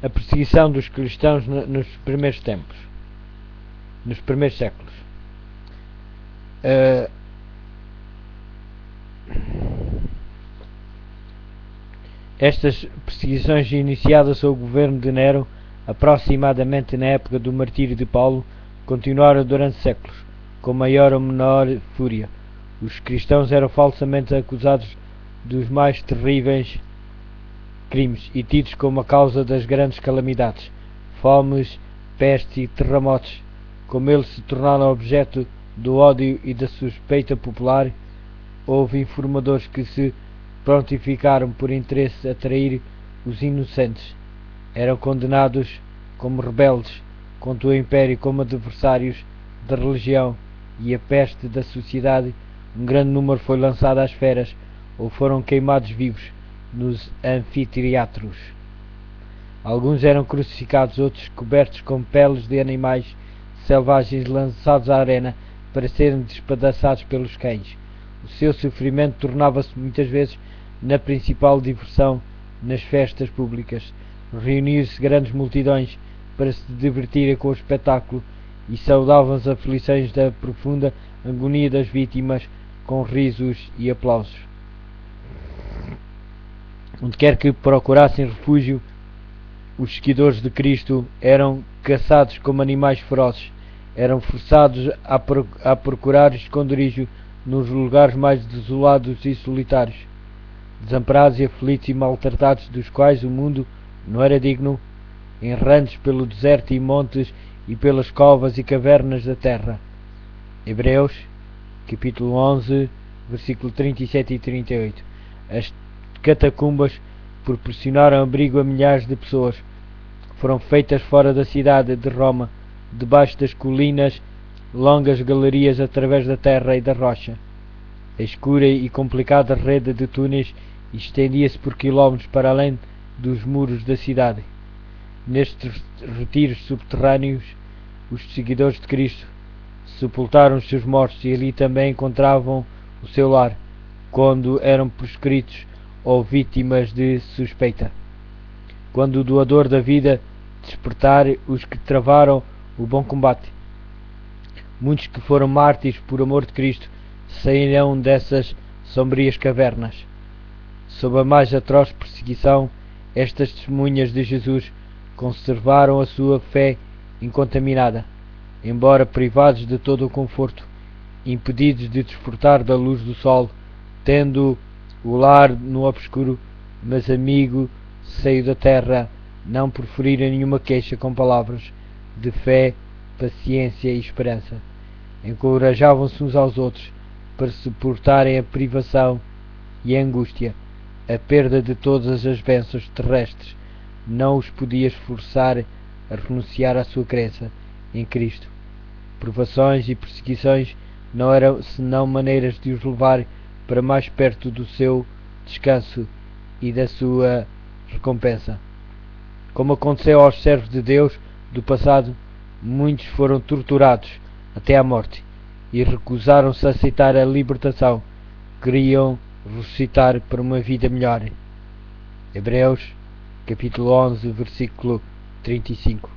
a perseguição dos cristãos nos primeiros tempos, nos primeiros séculos. Estas perseguições iniciadas sob o governo de Nero, aproximadamente na época do martírio de Paulo, continuaram durante séculos, com maior ou menor fúria. Os cristãos eram falsamente acusados dos mais terríveis crimes e tidos como a causa das grandes calamidades, fomes, pestes e terremotos. Como eles se tornaram objeto do ódio e da suspeita popular, houve informadores que se prontificaram por interesse a trair os inocentes. Eram condenados como rebeldes contra o Império, como adversários da religião e a peste da sociedade. Um grande número foi lançado às feras ou foram queimados vivos nos anfiteatros. Alguns eram crucificados, outros cobertos com peles de animais selvagens lançados à arena para serem despedaçados pelos cães. O seu sofrimento tornava-se muitas vezes na principal diversão nas festas públicas. Reuniam-se grandes multidões para se divertirem com o espetáculo e saudavam as aflições da profunda agonia das vítimas com risos e aplausos. Onde quer que procurassem refúgio, os seguidores de Cristo eram caçados como animais ferozes, eram forçados a procurar esconderijo nos lugares mais desolados e solitários, desamparados e aflitos e maltratados, dos quais o mundo não era digno, errantes pelo deserto e montes e pelas covas e cavernas da terra. Hebreus, capítulo 11, versículo 37 e 38. As catacumbas proporcionaram abrigo a milhares de pessoas. Foram feitas fora da cidade de Roma, debaixo das colinas, longas galerias através da terra e da rocha. A escura e complicada rede de túneis estendia-se por quilómetros para além dos muros da cidade. Nestes retiros subterrâneos, os seguidores de Cristo sepultaram os seus mortos e ali também encontravam o seu lar, quando eram proscritos ou vítimas de suspeita. Quando o doador da vida despertar os que travaram o bom combate, muitos que foram mártires por amor de Cristo sairão dessas sombrias cavernas. Sob a mais atroz perseguição, estas testemunhas de Jesus conservaram a sua fé incontaminada, embora privados de todo o conforto, impedidos de desfrutar da luz do sol, tendo o lar no obscuro, mas amigo seio da terra, não proferiram nenhuma queixa com palavras de fé, paciência e esperança. Encorajavam-se uns aos outros para suportarem a privação e a angústia. A perda de todas as bênçãos terrestres não os podia esforçar a renunciar à sua crença em Cristo. Provações e perseguições não eram senão maneiras de os levar para mais perto do seu descanso e da sua recompensa. Como aconteceu aos servos de Deus do passado, muitos foram torturados até à morte e recusaram-se a aceitar a libertação. Queriam ressuscitar para uma vida melhor. Hebreus, capítulo 11, versículo 35.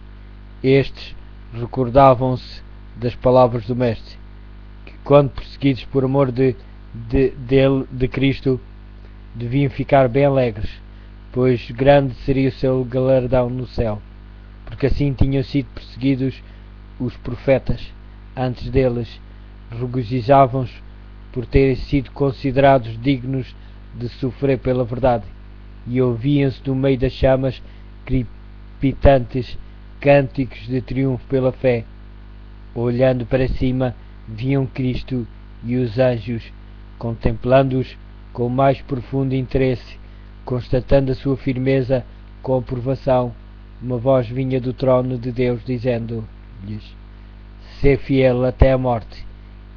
Estes recordavam-se das palavras do Mestre, que quando perseguidos por amor de Cristo, deviam ficar bem alegres, pois grande seria o seu galardão no céu, porque assim tinham sido perseguidos os profetas antes deles. Regozijavam-se por terem sido considerados dignos de sofrer pela verdade, e ouviam-se no meio das chamas crepitantes cânticos de triunfo pela fé. Olhando para cima, viam Cristo e os anjos, contemplando-os com o mais profundo interesse, constatando a sua firmeza com aprovação. Uma voz vinha do trono de Deus, dizendo-lhes: "Sê fiel até a morte,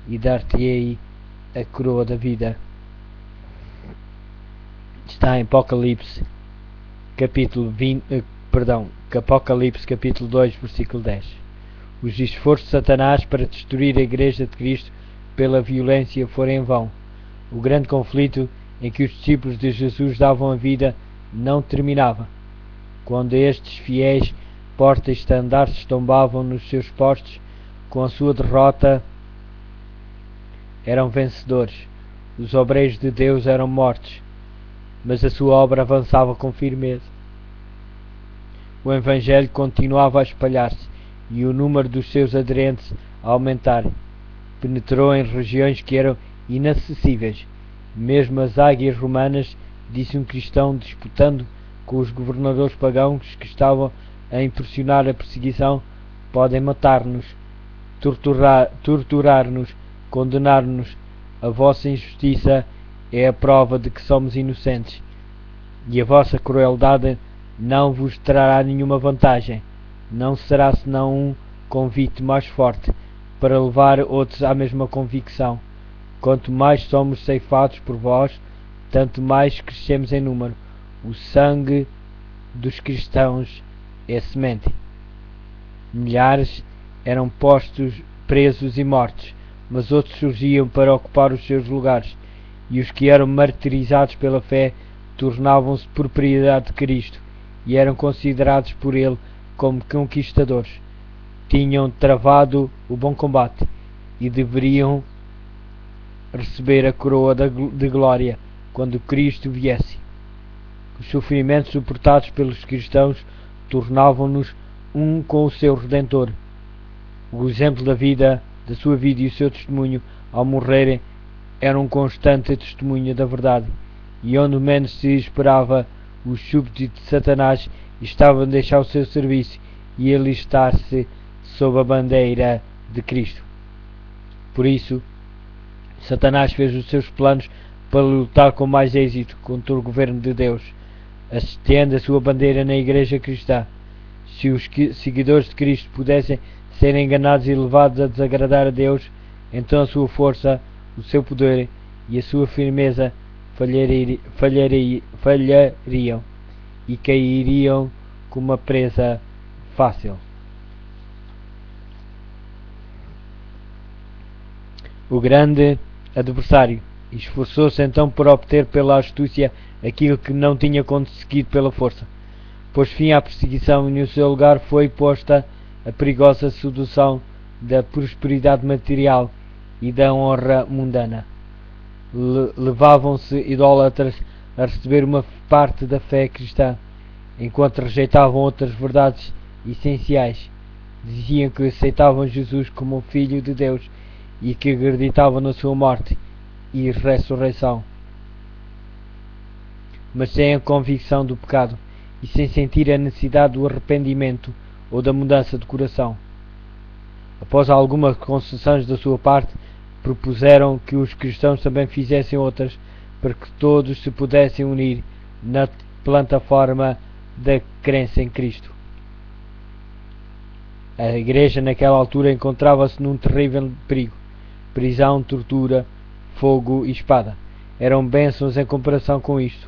e dar-te-ei a coroa da vida." Está em Apocalipse, Apocalipse capítulo 2, versículo 10. Os esforços de Satanás para destruir a Igreja de Cristo pela violência foram em vão. O grande conflito em que os discípulos de Jesus davam a vida não terminava. Quando estes fiéis porta-estandartes tombavam nos seus postos, com a sua derrota eram vencedores. Os obreiros de Deus eram mortos, mas a sua obra avançava com firmeza. O Evangelho continuava a espalhar-se e o número dos seus aderentes a aumentar. Penetrou em regiões que eram inacessíveis. Mesmo as águias romanas, disse um cristão disputando com os governadores pagãos que estavam a impulsionar a perseguição, podem matar-nos, torturar-nos, condenar-nos. A vossa injustiça é a prova de que somos inocentes, e a vossa crueldade não vos trará nenhuma vantagem. Não será senão um convite mais forte para levar outros à mesma convicção. Quanto mais somos ceifados por vós, tanto mais crescemos em número. O sangue dos cristãos é semente. Milhares eram postos presos e mortos, mas outros surgiam para ocupar os seus lugares, e os que eram martirizados pela fé tornavam-se propriedade de Cristo e eram considerados por ele como conquistadores. Tinham travado o bom combate e deveriam receber a coroa de glória quando Cristo viesse. Os sofrimentos suportados pelos cristãos tornavam-nos um com o seu Redentor. O exemplo da sua vida e o seu testemunho ao morrerem eram um constante testemunho da verdade, e onde menos se esperava, os súbditos de Satanás estavam a deixar o seu serviço e a alistar-se sob a bandeira de Cristo. Por isso, Satanás fez os seus planos para lutar com mais êxito contra o governo de Deus, hasteando a sua bandeira na Igreja Cristã. Se os seguidores de Cristo pudessem ser enganados e levados a desagradar a Deus, então a sua força, o seu poder e a sua firmeza falhariam e cairiam como uma presa fácil. O grande adversário esforçou-se então por obter pela astúcia aquilo que não tinha conseguido pela força. Pôs fim à perseguição e no seu lugar foi posta a perigosa sedução da prosperidade material e da honra mundana. Levavam-se idólatras a receber uma parte da fé cristã, enquanto rejeitavam outras verdades essenciais. Diziam que aceitavam Jesus como o Filho de Deus e que acreditavam na sua morte e ressurreição, mas sem a convicção do pecado e sem sentir a necessidade do arrependimento ou da mudança de coração. Após algumas concessões da sua parte, propuseram que os cristãos também fizessem outras, para que todos se pudessem unir na plataforma da crença em Cristo. A Igreja naquela altura encontrava-se num terrível perigo: prisão, tortura, fogo e espada. Eram bênçãos em comparação com isto.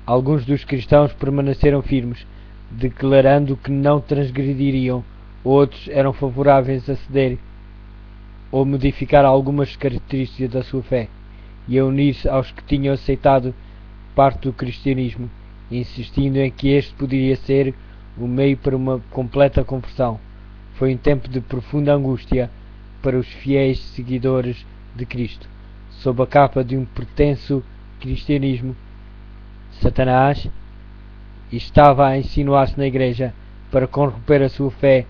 Alguns dos cristãos permaneceram firmes, declarando que não transgrediriam. Outros eram favoráveis a ceder ou modificar algumas características da sua fé e a unir-se aos que tinham aceitado parte do cristianismo, insistindo em que este poderia ser o meio para uma completa conversão. Foi um tempo de profunda angústia para os fiéis seguidores de Cristo. Sob a capa de um pretenso cristianismo, Satanás estava a insinuar-se na Igreja para corromper a sua fé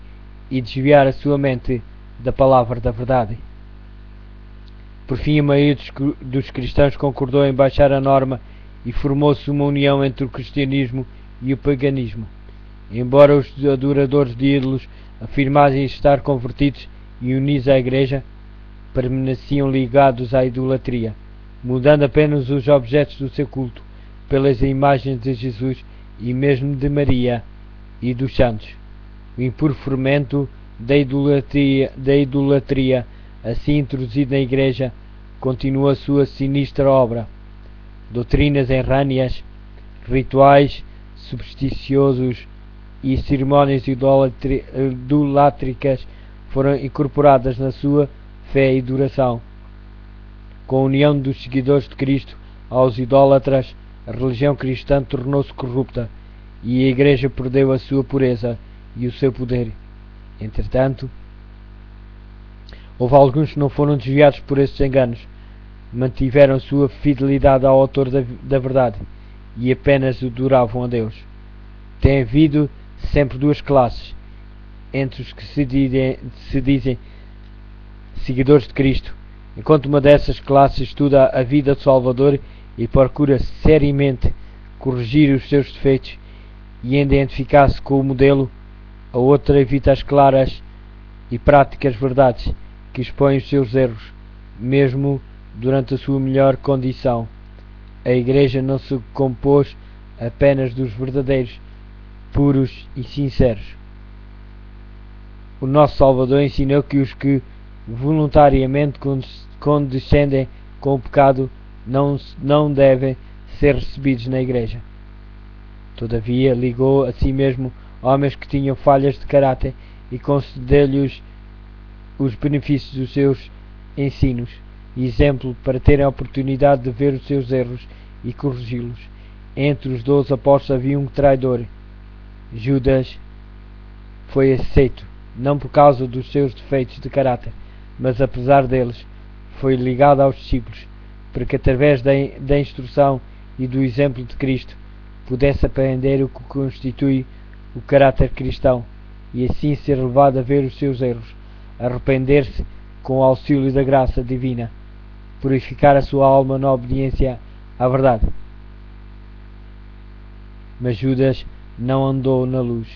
e desviar a sua mente da palavra da verdade. Por fim, a maioria dos cristãos concordou em baixar a norma e formou-se uma união entre o cristianismo e o paganismo. Embora os adoradores de ídolos afirmassem estar convertidos e unidos à Igreja, permaneciam ligados à idolatria, mudando apenas os objetos do seu culto pelas imagens de Jesus e mesmo de Maria e dos santos. O impuro fermento da idolatria, assim introduzido na Igreja, continua a sua sinistra obra. Doutrinas errâneas, rituais supersticiosos e cerimónias idolátricas foram incorporadas na sua fé e duração. Com a união dos seguidores de Cristo aos idólatras, a religião cristã tornou-se corrupta e a Igreja perdeu a sua pureza e o seu poder. Entretanto, houve alguns que não foram desviados por esses enganos, mantiveram sua fidelidade ao autor da verdade e apenas adoravam a Deus. Tem havido sempre duas classes entre os que se dizem seguidores de Cristo, enquanto uma dessas classes estuda a vida do Salvador e procura seriamente corrigir os seus defeitos e identificar-se com o modelo, a outra evita as claras e práticas verdades que expõem os seus erros, mesmo durante a sua melhor condição. A Igreja não se compôs apenas dos verdadeiros, puros e sinceros. O nosso Salvador ensinou que os que voluntariamente condescendem com o pecado não devem ser recebidos na Igreja. Todavia, ligou a si mesmo homens que tinham falhas de caráter e concedeu-lhes os benefícios dos seus ensinos e exemplo para terem a oportunidade de ver os seus erros e corrigi-los. Entre os 12 apóstolos havia um traidor. Judas foi aceito, não por causa dos seus defeitos de caráter, mas apesar deles, foi ligado aos discípulos, para que através da instrução e do exemplo de Cristo pudesse aprender o que constitui o caráter cristão e assim ser levado a ver os seus erros, arrepender-se com o auxílio da graça divina, purificar a sua alma na obediência à verdade. Mas Judas não andou na luz,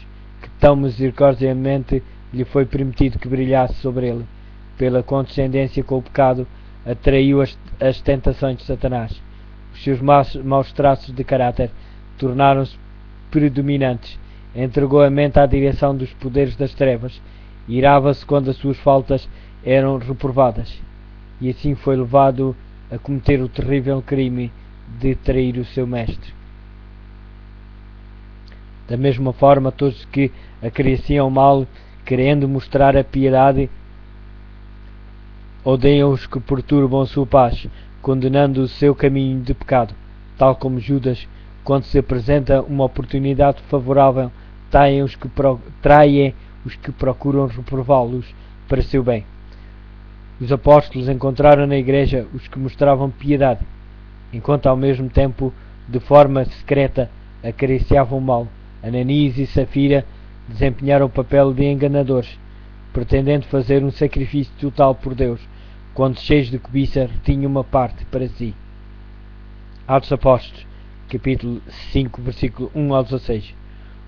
que tão misericordiamente lhe foi permitido que brilhasse sobre ele. Pela condescendência com o pecado, atraiu as tentações de Satanás. Os seus maus traços de caráter tornaram-se predominantes. Entregou a mente à direção dos poderes das trevas. Irava-se quando as suas faltas eram reprovadas. E assim foi levado a cometer o terrível crime de trair o seu mestre. Da mesma forma, todos que acariciam o mal, querendo mostrar a piedade, odeiam os que perturbam a sua paz, condenando o seu caminho de pecado. Tal como Judas, quando se apresenta uma oportunidade favorável, traem os que procuram reprová-los para seu bem. Os apóstolos encontraram na Igreja os que mostravam piedade, enquanto ao mesmo tempo, de forma secreta, acariciavam o mal. Ananias e Safira desempenharam o papel de enganadores, pretendendo fazer um sacrifício total por Deus, quando cheios de cobiça retinham uma parte para si. Atos Apóstolos, capítulo 5, versículo 1 ao 16.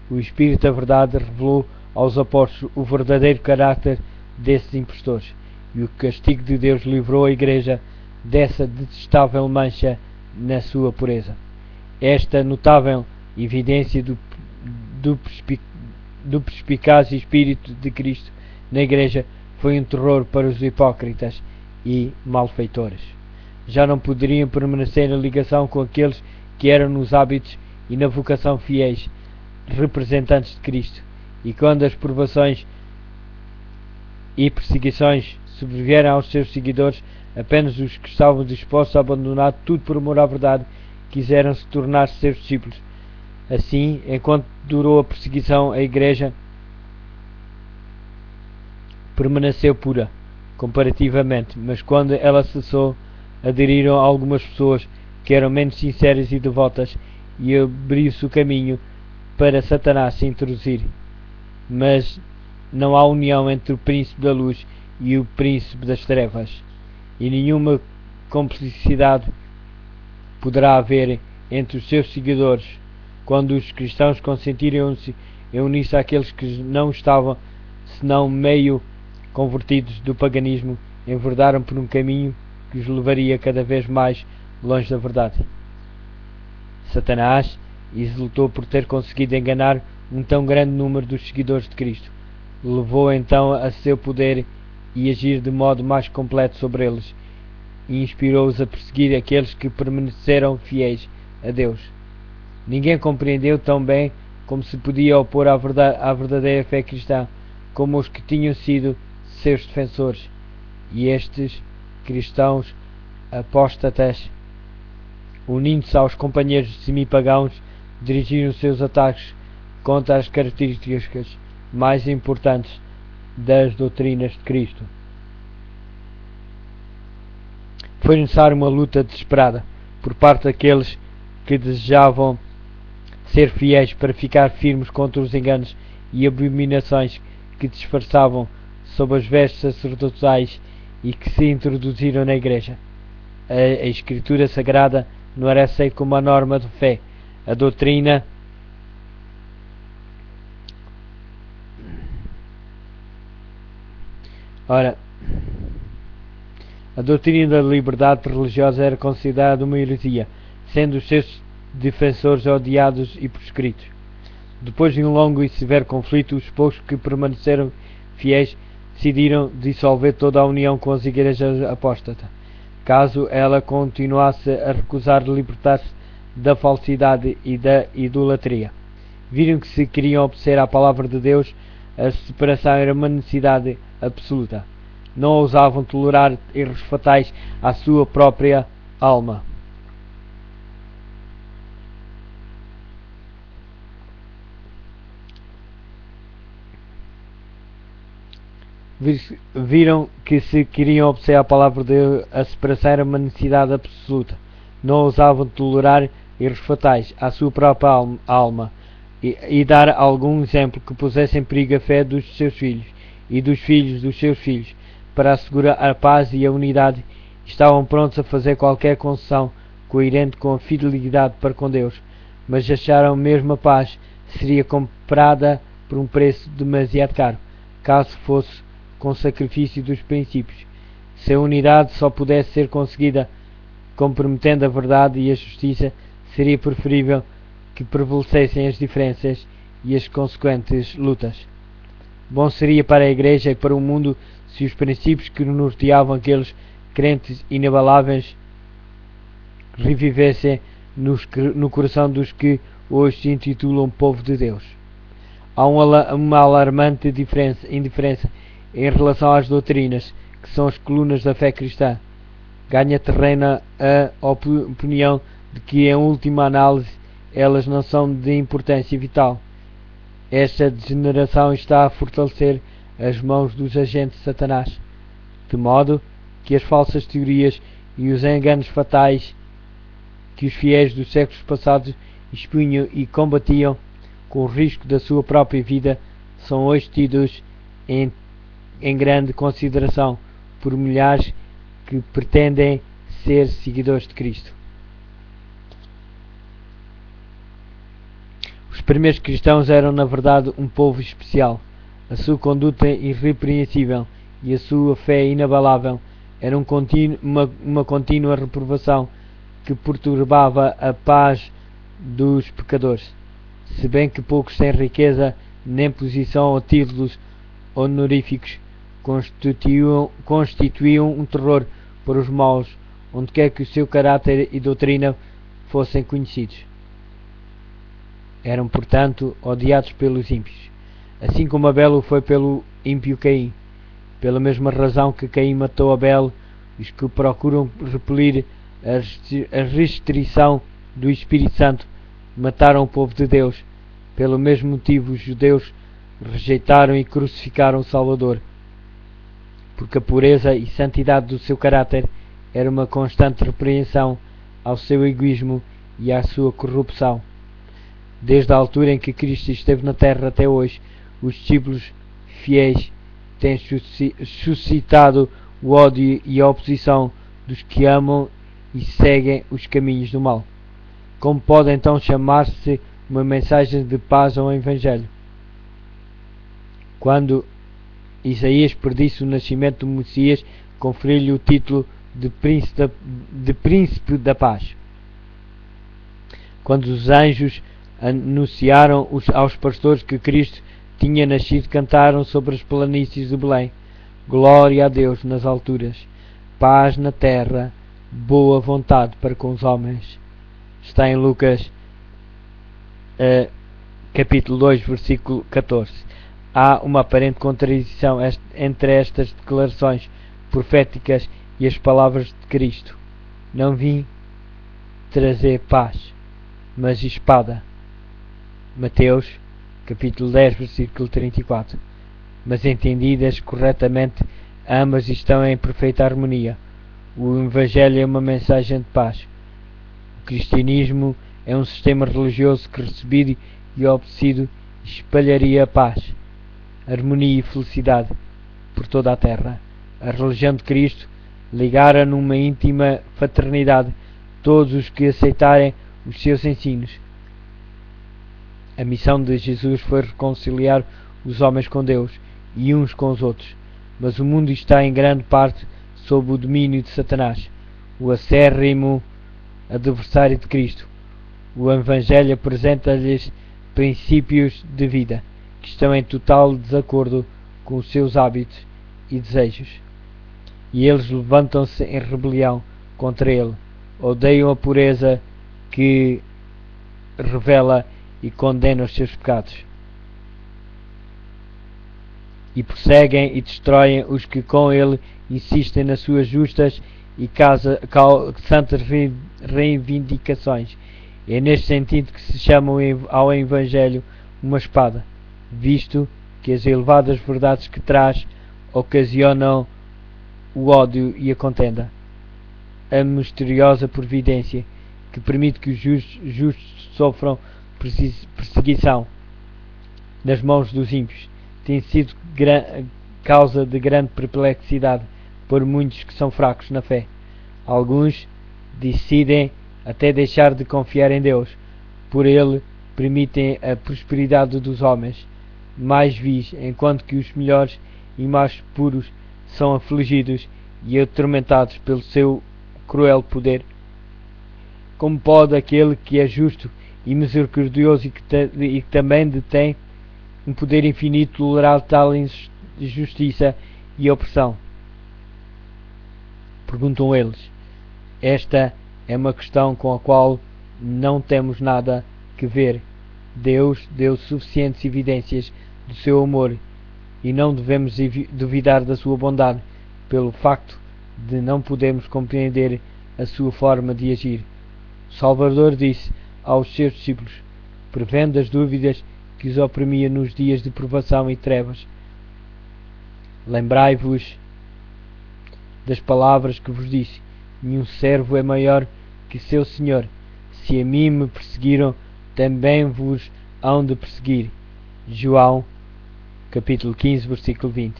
O Espírito da Verdade revelou aos apóstolos o verdadeiro caráter desses impostores, e o castigo de Deus livrou a Igreja dessa detestável mancha na sua pureza. Esta notável evidência do perspicaz Espírito de Cristo na Igreja foi um terror para os hipócritas e malfeitores. Já não poderiam permanecer em ligação com aqueles que eram nos hábitos e na vocação fiéis representantes de Cristo, e quando as provações e perseguições sobrevieram aos seus seguidores, apenas os que estavam dispostos a abandonar tudo por amor à verdade quiseram se tornar seus discípulos. Assim, enquanto durou a perseguição, a Igreja permaneceu pura, comparativamente, mas quando ela cessou, aderiram algumas pessoas que eram menos sinceras e devotas, e abriu-se o caminho para Satanás se introduzir. Mas não há união entre o príncipe da luz e o príncipe das trevas, e nenhuma complicidade poderá haver entre os seus seguidores. Quando os cristãos consentiram-se em unir-se àqueles que não estavam, senão meio convertidos do paganismo, enverdaram por um caminho que os levaria cada vez mais longe da verdade. Satanás exultou por ter conseguido enganar um tão grande número dos seguidores de Cristo. Levou então a seu poder e agir de modo mais completo sobre eles, e inspirou-os a perseguir aqueles que permaneceram fiéis a Deus. Ninguém compreendeu tão bem como se podia opor à verdadeira fé cristã como os que tinham sido seus defensores, e estes cristãos apóstatas, unindo-se aos companheiros semipagãos, dirigiram seus ataques contra as características mais importantes das doutrinas de Cristo. Foi necessária uma luta desesperada por parte daqueles que desejavam ser fiéis para ficar firmes contra os enganos e abominações que disfarçavam sob as vestes sacerdotais e que se introduziram na Igreja. A Escritura Sagrada não era aceita como a norma de fé. A doutrina da liberdade religiosa era considerada uma heresia, sendo os seus defensores odiados e proscritos. Depois de um longo e severo conflito, os poucos que permaneceram fiéis decidiram dissolver toda a união com as igrejas apóstatas, caso ela continuasse a recusar libertar-se da falsidade e da idolatria. Viram que se queriam obedecer à palavra de Deus, a separação era uma necessidade absoluta. Não ousavam tolerar erros fatais à sua própria alma. Viram que se queriam obedecer à palavra de Deus, a separação era uma necessidade absoluta. Não ousavam tolerar erros fatais à sua própria alma e dar algum exemplo que pusesse em perigo a fé dos seus filhos e dos filhos dos seus filhos. Para assegurar a paz e a unidade, estavam prontos a fazer qualquer concessão coerente com a fidelidade para com Deus, mas acharam mesmo a paz seria comprada por um preço demasiado caro, caso fosse com sacrifício dos princípios. Se a unidade só pudesse ser conseguida comprometendo a verdade e a justiça, seria preferível que prevalecessem as diferenças e as consequentes lutas. Bom seria para a Igreja e para o mundo se os princípios que norteavam aqueles crentes inabaláveis revivessem no coração dos que hoje se intitulam povo de Deus. Há uma alarmante indiferença em relação às doutrinas, que são as colunas da fé cristã. Ganha terreno a opinião de que, em última análise, elas não são de importância vital. Esta degeneração está a fortalecer as mãos dos agentes de Satanás, de modo que as falsas teorias e os enganos fatais que os fiéis dos séculos passados expunham e combatiam com o risco da sua própria vida são hoje tidos em grande consideração por milhares que pretendem ser seguidores de Cristo. Os primeiros cristãos eram, na verdade, um povo especial. A sua conduta irrepreensível e a sua fé inabalável era uma contínua reprovação que perturbava a paz dos pecadores. Se bem que poucos sem riqueza, nem posição ou títulos honoríficos constituíam um terror para os maus, onde quer que o seu caráter e doutrina fossem conhecidos. Eram, portanto, odiados pelos ímpios, assim como Abel o foi pelo ímpio Caim. Pela mesma razão que Caim matou Abel, os que procuram repelir a restrição do Espírito Santo mataram o povo de Deus. Pelo mesmo motivo, os judeus rejeitaram e crucificaram o Salvador, porque a pureza e santidade do seu caráter era uma constante repreensão ao seu egoísmo e à sua corrupção. Desde a altura em que Cristo esteve na terra até hoje, os discípulos fiéis têm suscitado o ódio e a oposição dos que amam e seguem os caminhos do mal. Como pode então chamar-se uma mensagem de paz ao Evangelho? Quando Isaías predisse o nascimento do Messias, conferiu-lhe o título de Príncipe da Paz. Quando os anjos anunciaram aos pastores que Cristo tinha nascido, cantaram sobre as planícies de Belém: glória a Deus nas alturas, paz na terra, boa vontade para com os homens. Está em Lucas capítulo 2, versículo 14. Há uma aparente contradição entre estas declarações proféticas e as palavras de Cristo: não vim trazer paz, mas espada. Mateus capítulo 10, versículo 34. Mas entendidas corretamente, ambas estão em perfeita harmonia. O Evangelho é uma mensagem de paz. O cristianismo é um sistema religioso que, recebido e obedecido, espalharia a paz, harmonia e felicidade por toda a terra. A religião de Cristo ligara numa íntima fraternidade todos os que aceitarem os seus ensinos. A missão de Jesus foi reconciliar os homens com Deus e uns com os outros, mas o mundo está em grande parte sob o domínio de Satanás, o acérrimo adversário de Cristo. O Evangelho apresenta-lhes princípios de vida que estão em total desacordo com os seus hábitos e desejos, e eles levantam-se em rebelião contra ele, odeiam a pureza que revela e condena os seus pecados, e perseguem e destroem os que com ele insistem nas suas justas e santas reivindicações. É neste sentido que se chama ao Evangelho uma espada, visto que as elevadas verdades que traz ocasionam o ódio e a contenda. A misteriosa providência que permite que os justos sofram perseguição nas mãos dos ímpios tem sido causa de grande perplexidade por muitos que são fracos na fé. Alguns decidem até deixar de confiar em Deus, por ele permitem a prosperidade dos homens mais vis, enquanto que os melhores e mais puros são afligidos e atormentados pelo seu cruel poder. Como pode aquele que é justo e misericordioso e que também detém um poder infinito tolerar tal injustiça e opressão? Perguntam eles. Esta é uma questão com a qual não temos nada que ver. Deus deu suficientes evidências do seu amor e não devemos duvidar da sua bondade pelo facto de não podermos compreender a sua forma de agir. O Salvador disse aos seus discípulos, prevendo as dúvidas que os oprimia nos dias de provação e trevas: lembrai-vos das palavras que vos disse: nenhum servo é maior que seu senhor. Se a mim me perseguiram, também vos hão de perseguir. João, capítulo 15, versículo 20.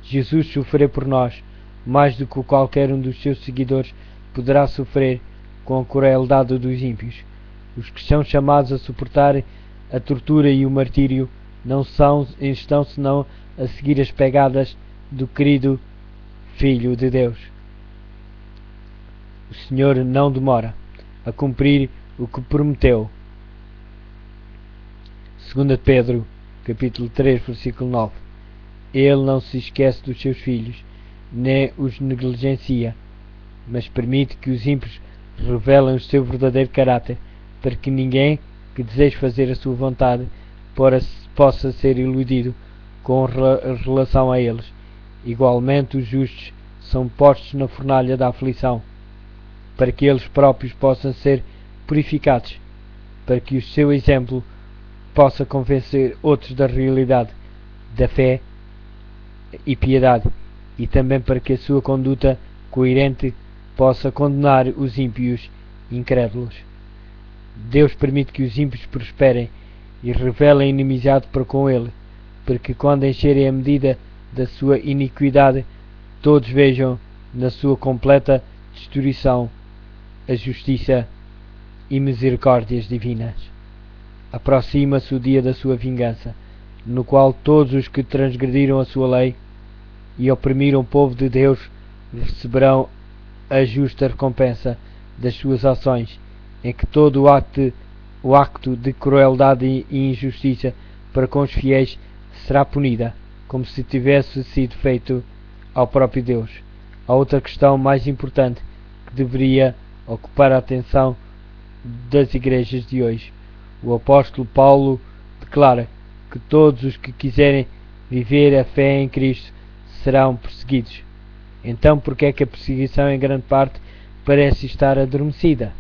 Jesus sofreu por nós, mais do que qualquer um dos seus seguidores poderá sofrer com a crueldade dos ímpios. Os que são chamados a suportar a tortura e o martírio não estão senão a seguir as pegadas do querido Filho de Deus. O Senhor não demora a cumprir o que prometeu. 2 Pedro, capítulo 3, versículo 9. Ele não se esquece dos seus filhos, nem os negligencia, mas permite que os ímpios revelem o seu verdadeiro caráter, para que ninguém que deseje fazer a sua vontade possa ser iludido com relação a eles. Igualmente os justos são postos na fornalha da aflição, para que eles próprios possam ser purificados, para que o seu exemplo possa convencer outros da realidade da fé e piedade, e também para que a sua conduta coerente possa condenar os ímpios e incrédulos. Deus permite que os ímpios prosperem e revelem inimizade para com ele, para que quando encherem a medida da sua iniquidade, todos vejam na sua completa destruição a justiça e misericórdias divinas. Aproxima-se o dia da sua vingança, no qual todos os que transgrediram a sua lei e oprimiram o povo de Deus receberão a justa recompensa das suas ações, em que todo o acto de crueldade e injustiça para com os fiéis será punida, como se tivesse sido feito ao próprio Deus. Há outra questão mais importante que deveria ocupar a atenção das igrejas de hoje. O apóstolo Paulo declara que todos os que quiserem viver a fé em Cristo serão perseguidos. Então, por que é que a perseguição em grande parte parece estar adormecida?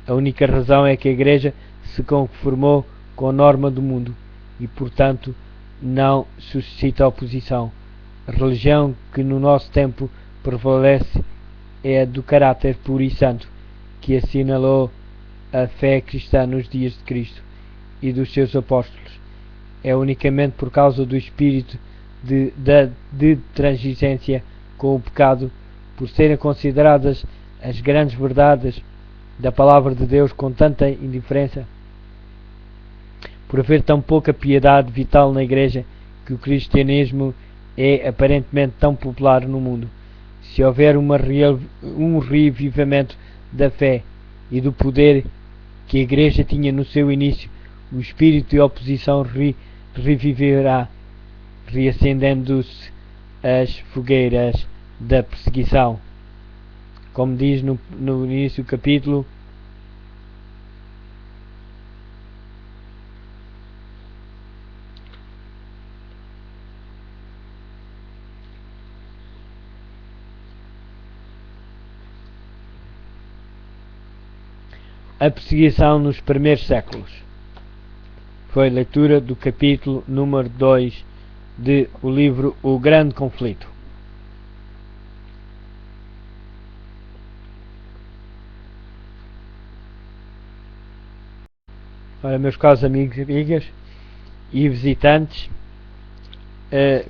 A única razão é que a igreja se conformou com a norma do mundo e, portanto, não suscita oposição. A religião que no nosso tempo prevalece é a do caráter puro e santo, que assinalou a fé cristã nos dias de Cristo e dos seus apóstolos. É unicamente por causa do espírito de transigência com o pecado, por serem consideradas as grandes verdades da palavra de Deus com tanta indiferença, por haver tão pouca piedade vital na Igreja, que o cristianismo é aparentemente tão popular no mundo. Se houver um revivimento da fé e do poder que a Igreja tinha no seu início, o espírito de oposição reviverá, reacendendo-se as fogueiras da perseguição. Como diz no início do capítulo, a perseguição nos primeiros séculos. Foi a leitura do capítulo número 2 de o livro O Grande Conflito. Ora, meus caros amigos e amigas e visitantes,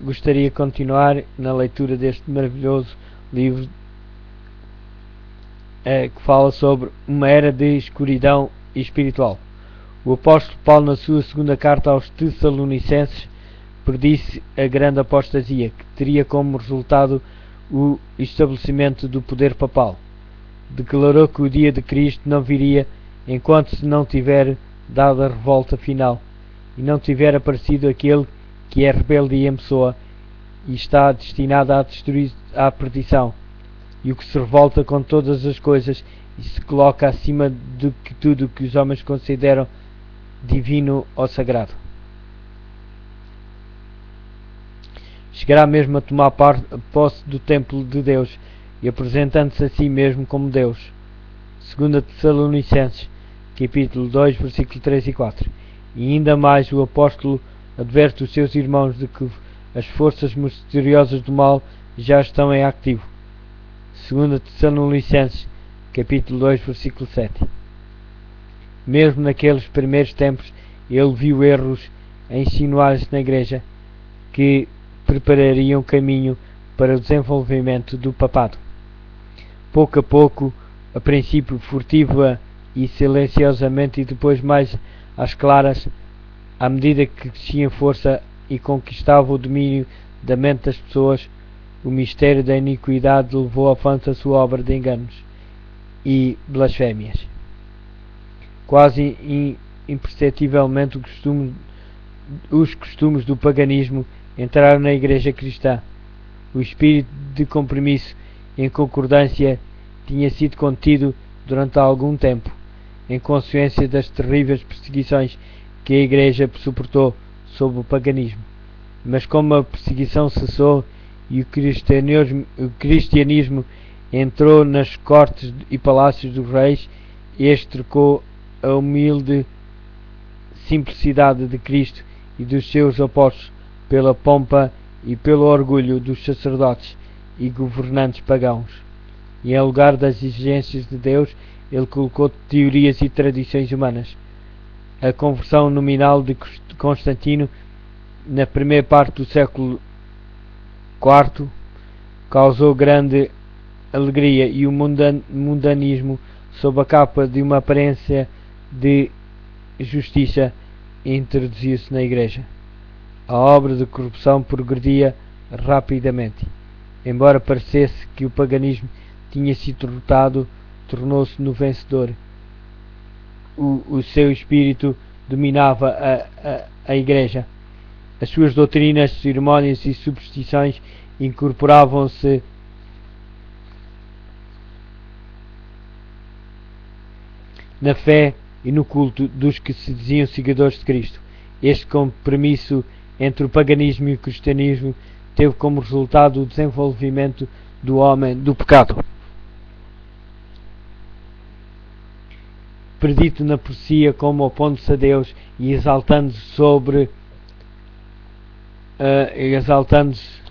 gostaria de continuar na leitura deste maravilhoso livro que fala sobre uma era de escuridão espiritual. O apóstolo Paulo, na sua segunda carta aos Tessalonicenses, predisse a grande apostasia, que teria como resultado o estabelecimento do poder papal. Declarou que o dia de Cristo não viria enquanto se não tiver dado a revolta final, e não tiver aparecido aquele que é rebeldia em pessoa, e está destinado à perdição, e o que se revolta com todas as coisas, e se coloca acima de tudo que os homens consideram divino ou sagrado. Chegará mesmo a tomar posse do templo de Deus, e apresentando-se a si mesmo como Deus. 2 Tessalonicenses, capítulo 2, versículo 3 e 4. E ainda mais o apóstolo adverte os seus irmãos de que as forças misteriosas do mal já estão em ativo. 2 Tessalonicenses, capítulo 2, versículo 7. Mesmo naqueles primeiros tempos, ele viu erros a insinuar-se na Igreja que preparariam caminho para o desenvolvimento do papado. Pouco a pouco, a princípio furtiva e silenciosamente, e depois mais às claras, à medida que crescia em força e conquistava o domínio da mente das pessoas, o mistério da iniquidade levou avante a sua obra de enganos e blasfémias. Quase imperceptivelmente os costumes do paganismo entraram na Igreja cristã. O espírito de compromisso em concordância tinha sido contido durante algum tempo, em consequência das terríveis perseguições que a Igreja suportou sob o paganismo. Mas como a perseguição cessou e o cristianismo entrou nas cortes e palácios dos reis, este trocou a humilde simplicidade de Cristo e dos seus apóstolos pela pompa e pelo orgulho dos sacerdotes e governantes pagãos. E em lugar das exigências de Deus, ele colocou teorias e tradições humanas. A conversão nominal de Constantino na primeira parte do século IV causou grande alegria, e o mundanismo, sob a capa de uma aparência de justiça, introduziu-se na Igreja. A obra de corrupção progredia rapidamente. Embora parecesse que o paganismo tinha sido derrotado, tornou-se no vencedor. O seu espírito dominava a Igreja. As suas doutrinas, cerimónias e superstições incorporavam-se na fé e no culto dos que se diziam seguidores de Cristo. Este compromisso entre o paganismo e o cristianismo teve como resultado o desenvolvimento do homem do pecado. Predito na profecia como opondo-se a Deus e exaltando-se sobre exaltando-se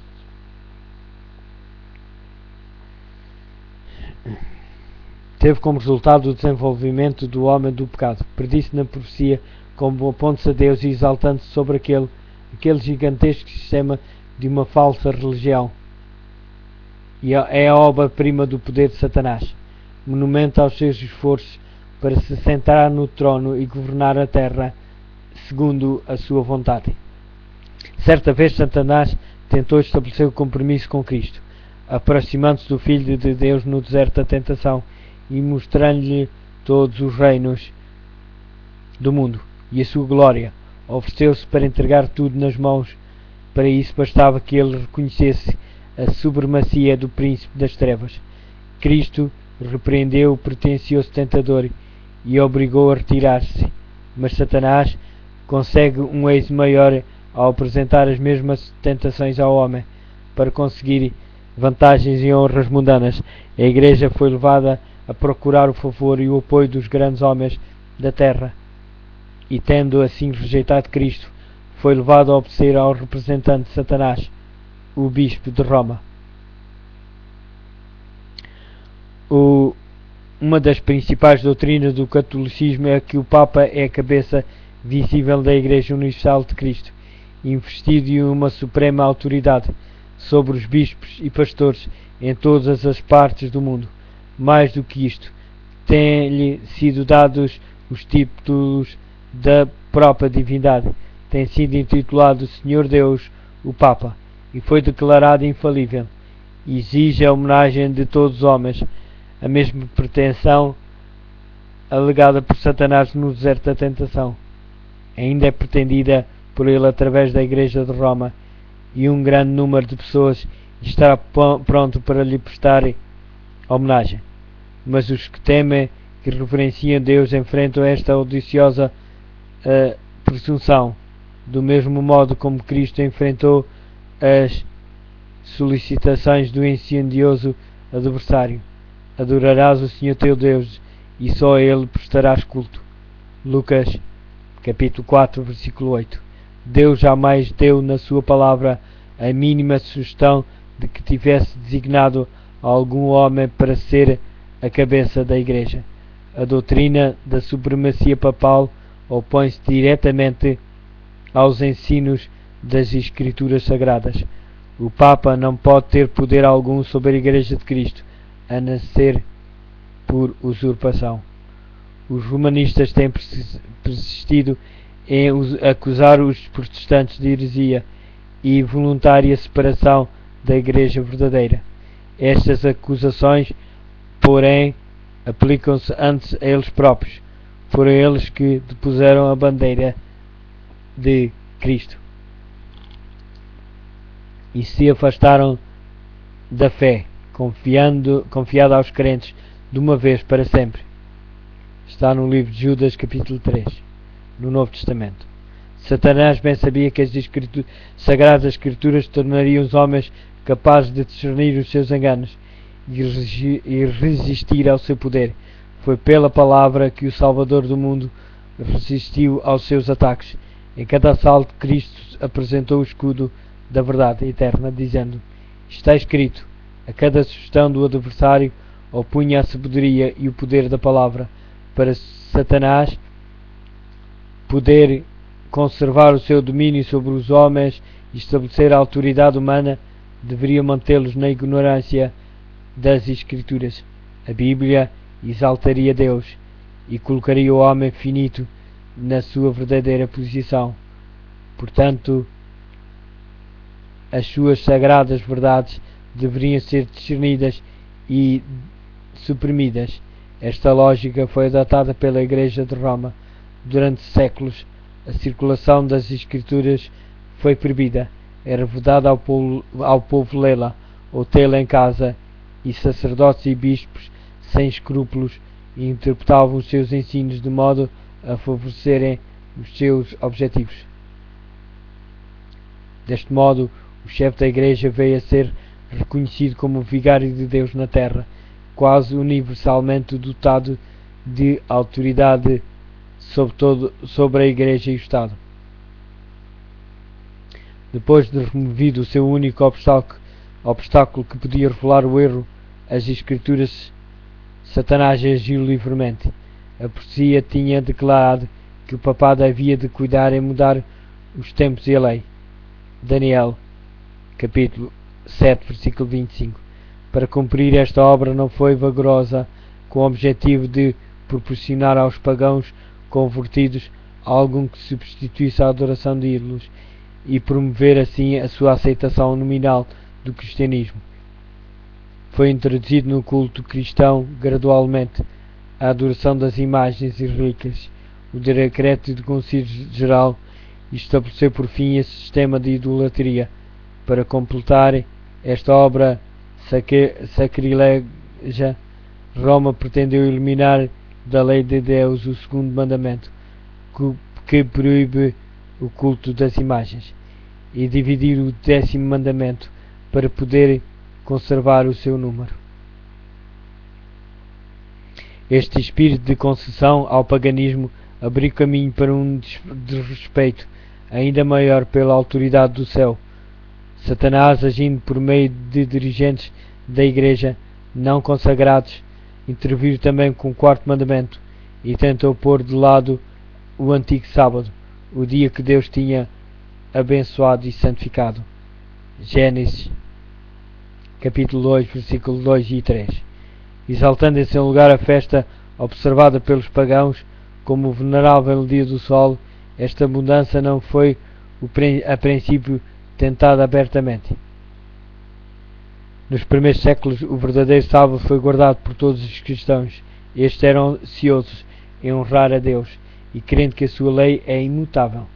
teve como resultado o desenvolvimento do homem do pecado. Prediz-se na profecia como aponta-se a Deus e exaltando-se sobre aquele gigantesco sistema de uma falsa religião. E é a obra-prima do poder de Satanás, monumento aos seus esforços para se sentar no trono e governar a terra segundo a sua vontade. Certa vez Satanás tentou estabelecer o compromisso com Cristo, aproximando-se do Filho de Deus no deserto da tentação e mostrando-lhe todos os reinos do mundo e a sua glória. Ofereceu-se para entregar tudo nas mãos. Para isso bastava que ele reconhecesse a supremacia do príncipe das trevas. Cristo repreendeu o pretensioso tentador e obrigou a retirar-se. Mas Satanás consegue um êxito maior ao apresentar as mesmas tentações ao homem para conseguir vantagens e honras mundanas. A Igreja foi levada a procurar o favor e o apoio dos grandes homens da terra e, tendo assim rejeitado Cristo, foi levado a obedecer ao representante de Satanás, o bispo de Roma. Uma das principais doutrinas do catolicismo é que o Papa é a cabeça visível da Igreja Universal de Cristo, investido de uma suprema autoridade sobre os bispos e pastores em todas as partes do mundo. Mais do que isto, têm-lhe sido dados os títulos da própria divindade. Tem sido intitulado Senhor Deus, o Papa, e foi declarado infalível. Exige a homenagem de todos os homens, a mesma pretensão alegada por Satanás no deserto da tentação. Ainda é pretendida por ele através da Igreja de Roma, e um grande número de pessoas estará pronto para lhe prestar homenagem. Mas os que temem e reverenciam Deus enfrentam esta audaciosa presunção, do mesmo modo como Cristo enfrentou as solicitações do insidioso adversário. Adorarás o Senhor teu Deus e só a Ele prestarás culto. Lucas capítulo 4, versículo 8. Deus jamais deu na sua palavra a mínima sugestão de que tivesse designado algum homem para ser a cabeça da Igreja. A doutrina da supremacia papal opõe-se diretamente aos ensinos das Escrituras Sagradas. O Papa não pode ter poder algum sobre a Igreja de Cristo, a não ser por usurpação. Os romanistas têm persistido em acusar os protestantes de heresia e voluntária separação da Igreja verdadeira. Estas acusações, porém, aplicam-se antes a eles próprios. Foram eles que depuseram a bandeira de Cristo e se afastaram da fé, confiada aos crentes de uma vez para sempre. Está no livro de Judas, capítulo 3, no Novo Testamento. Satanás bem sabia que as Sagradas Escrituras tornariam os homens capazes de discernir os seus enganos e resistir ao seu poder. Foi pela palavra que o Salvador do mundo resistiu aos seus ataques. Em cada assalto, Cristo apresentou o escudo da verdade eterna, dizendo: está escrito. A cada sugestão do adversário opunha a sabedoria e o poder da palavra. Para Satanás poder conservar o seu domínio sobre os homens e estabelecer a autoridade humana, deveria mantê-los na ignorância das Escrituras. A Bíblia exaltaria Deus e colocaria o homem finito na sua verdadeira posição. Portanto, as suas sagradas verdades deveriam ser discernidas e suprimidas. Esta lógica foi adotada pela Igreja de Roma. Durante séculos, a circulação das Escrituras foi proibida. Era vedada ao povo lê-la ou tê-la em casa, e sacerdotes e bispos, sem escrúpulos, interpretavam os seus ensinos de modo a favorecerem os seus objetivos. Deste modo, o chefe da Igreja veio a ser reconhecido como o vigário de Deus na terra, quase universalmente dotado de autoridade sobre a Igreja e o Estado. Depois de removido o seu único obstáculo que podia revelar o erro, as Escrituras, Satanás agiu livremente. A profecia tinha declarado que o papado havia de cuidar em mudar os tempos e a lei. Daniel, capítulo 7, versículo 25. Para cumprir esta obra não foi vagarosa, com o objetivo de proporcionar aos pagãos convertidos algo que substituísse a adoração de ídolos e promover assim a sua aceitação nominal do cristianismo. Foi introduzido no culto cristão gradualmente a adoração das imagens e relíquias. O decreto do Concílio Geral estabeleceu por fim esse sistema de idolatria. Para completar esta obra sacrilega, Roma pretendeu eliminar da lei de Deus o segundo mandamento, que proíbe o culto das imagens, e dividir o 10º mandamento para poder conservar o seu número. Este espírito de concessão ao paganismo abriu caminho para um desrespeito ainda maior pela autoridade do céu. Satanás, agindo por meio de dirigentes da Igreja não consagrados, interviu também com o 4º mandamento e tentou pôr de lado o antigo sábado, o dia que Deus tinha abençoado e santificado. Gênesis, capítulo 2, versículos 2 e 3. Exaltando em seu lugar a festa observada pelos pagãos como o venerável dia do sol, esta mudança não foi a princípio tentada abertamente. Nos primeiros séculos, o verdadeiro sábado foi guardado por todos os cristãos. Estes eram ansiosos em honrar a Deus e crendo que a sua lei é imutável,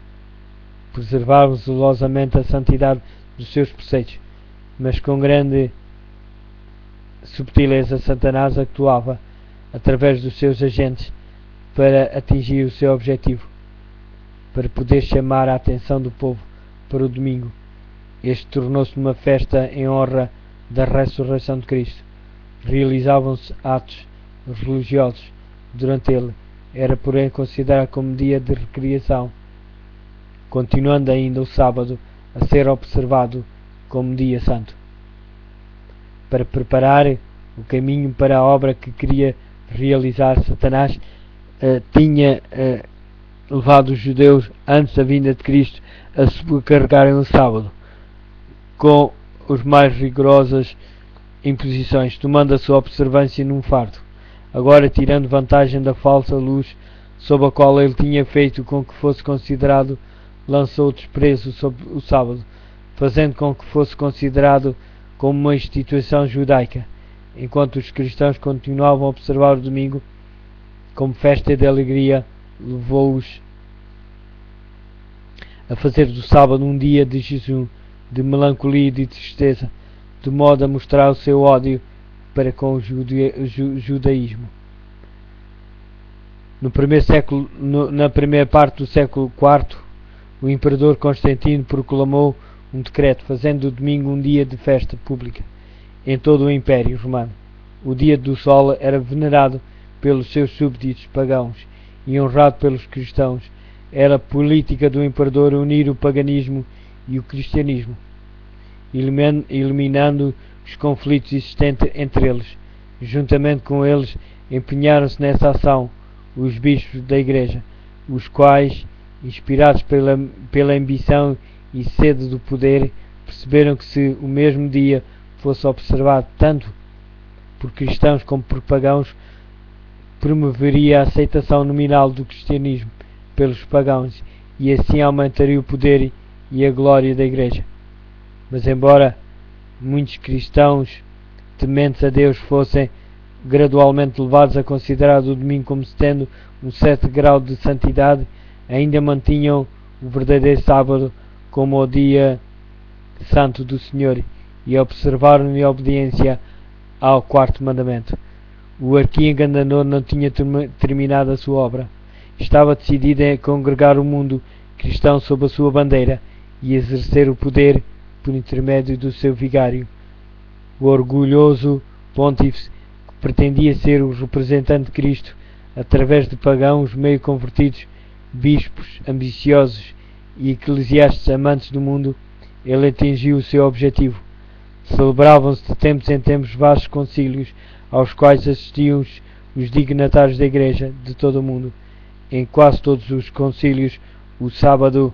preservavam zelosamente a santidade dos seus preceitos, mas com grande subtileza Satanás atuava através dos seus agentes para atingir o seu objetivo, para poder chamar a atenção do povo para o domingo. Este tornou-se uma festa em honra da ressurreição de Cristo. Realizavam-se atos religiosos durante ele. Era, porém, considerado como dia de recreação, continuando ainda o sábado a ser observado como dia santo. Para preparar o caminho para a obra que queria realizar, Satanás tinha levado os judeus, antes da vinda de Cristo, a sobrecarregarem o sábado com as mais rigorosas imposições, tomando a sua observância num fardo. Agora, tirando vantagem da falsa luz sob a qual ele tinha feito com que fosse considerado, lançou desprezo sobre o sábado, fazendo com que fosse considerado como uma instituição judaica, enquanto os cristãos continuavam a observar o domingo como festa de alegria. Levou-os a fazer do sábado um dia de jejum, de melancolia e de tristeza, de modo a mostrar o seu ódio para com o judaísmo. Na primeira parte do século IV, o imperador Constantino proclamou um decreto fazendo o domingo um dia de festa pública em todo o Império Romano. O dia do sol era venerado pelos seus súbditos pagãos e honrado pelos cristãos. Era a política do imperador unir o paganismo e o cristianismo, eliminando os conflitos existentes entre eles. Juntamente com eles, empenharam-se nessa ação os bispos da Igreja, os quais, inspirados pela ambição e sede do poder, perceberam que se o mesmo dia fosse observado tanto por cristãos como por pagãos, promoveria a aceitação nominal do cristianismo pelos pagãos e assim aumentaria o poder e a glória da Igreja. Mas embora muitos cristãos tementes a Deus fossem gradualmente levados a considerar o domingo como tendo um certo grau de santidade, ainda mantinham o verdadeiro sábado como o dia santo do Senhor e observaram em obediência ao 4º mandamento. O arqui-enganador não tinha terminado a sua obra. Estava decidido a congregar o mundo cristão sob a sua bandeira e exercer o poder por intermédio do seu vigário. O orgulhoso pontífice, que pretendia ser o representante de Cristo através de pagãos meio convertidos, bispos ambiciosos e eclesiastes amantes do mundo, ele atingiu o seu objetivo. Celebravam-se de tempos em tempos vastos concílios, aos quais assistiam os dignatários da Igreja de todo o mundo. Em quase todos os concílios, o sábado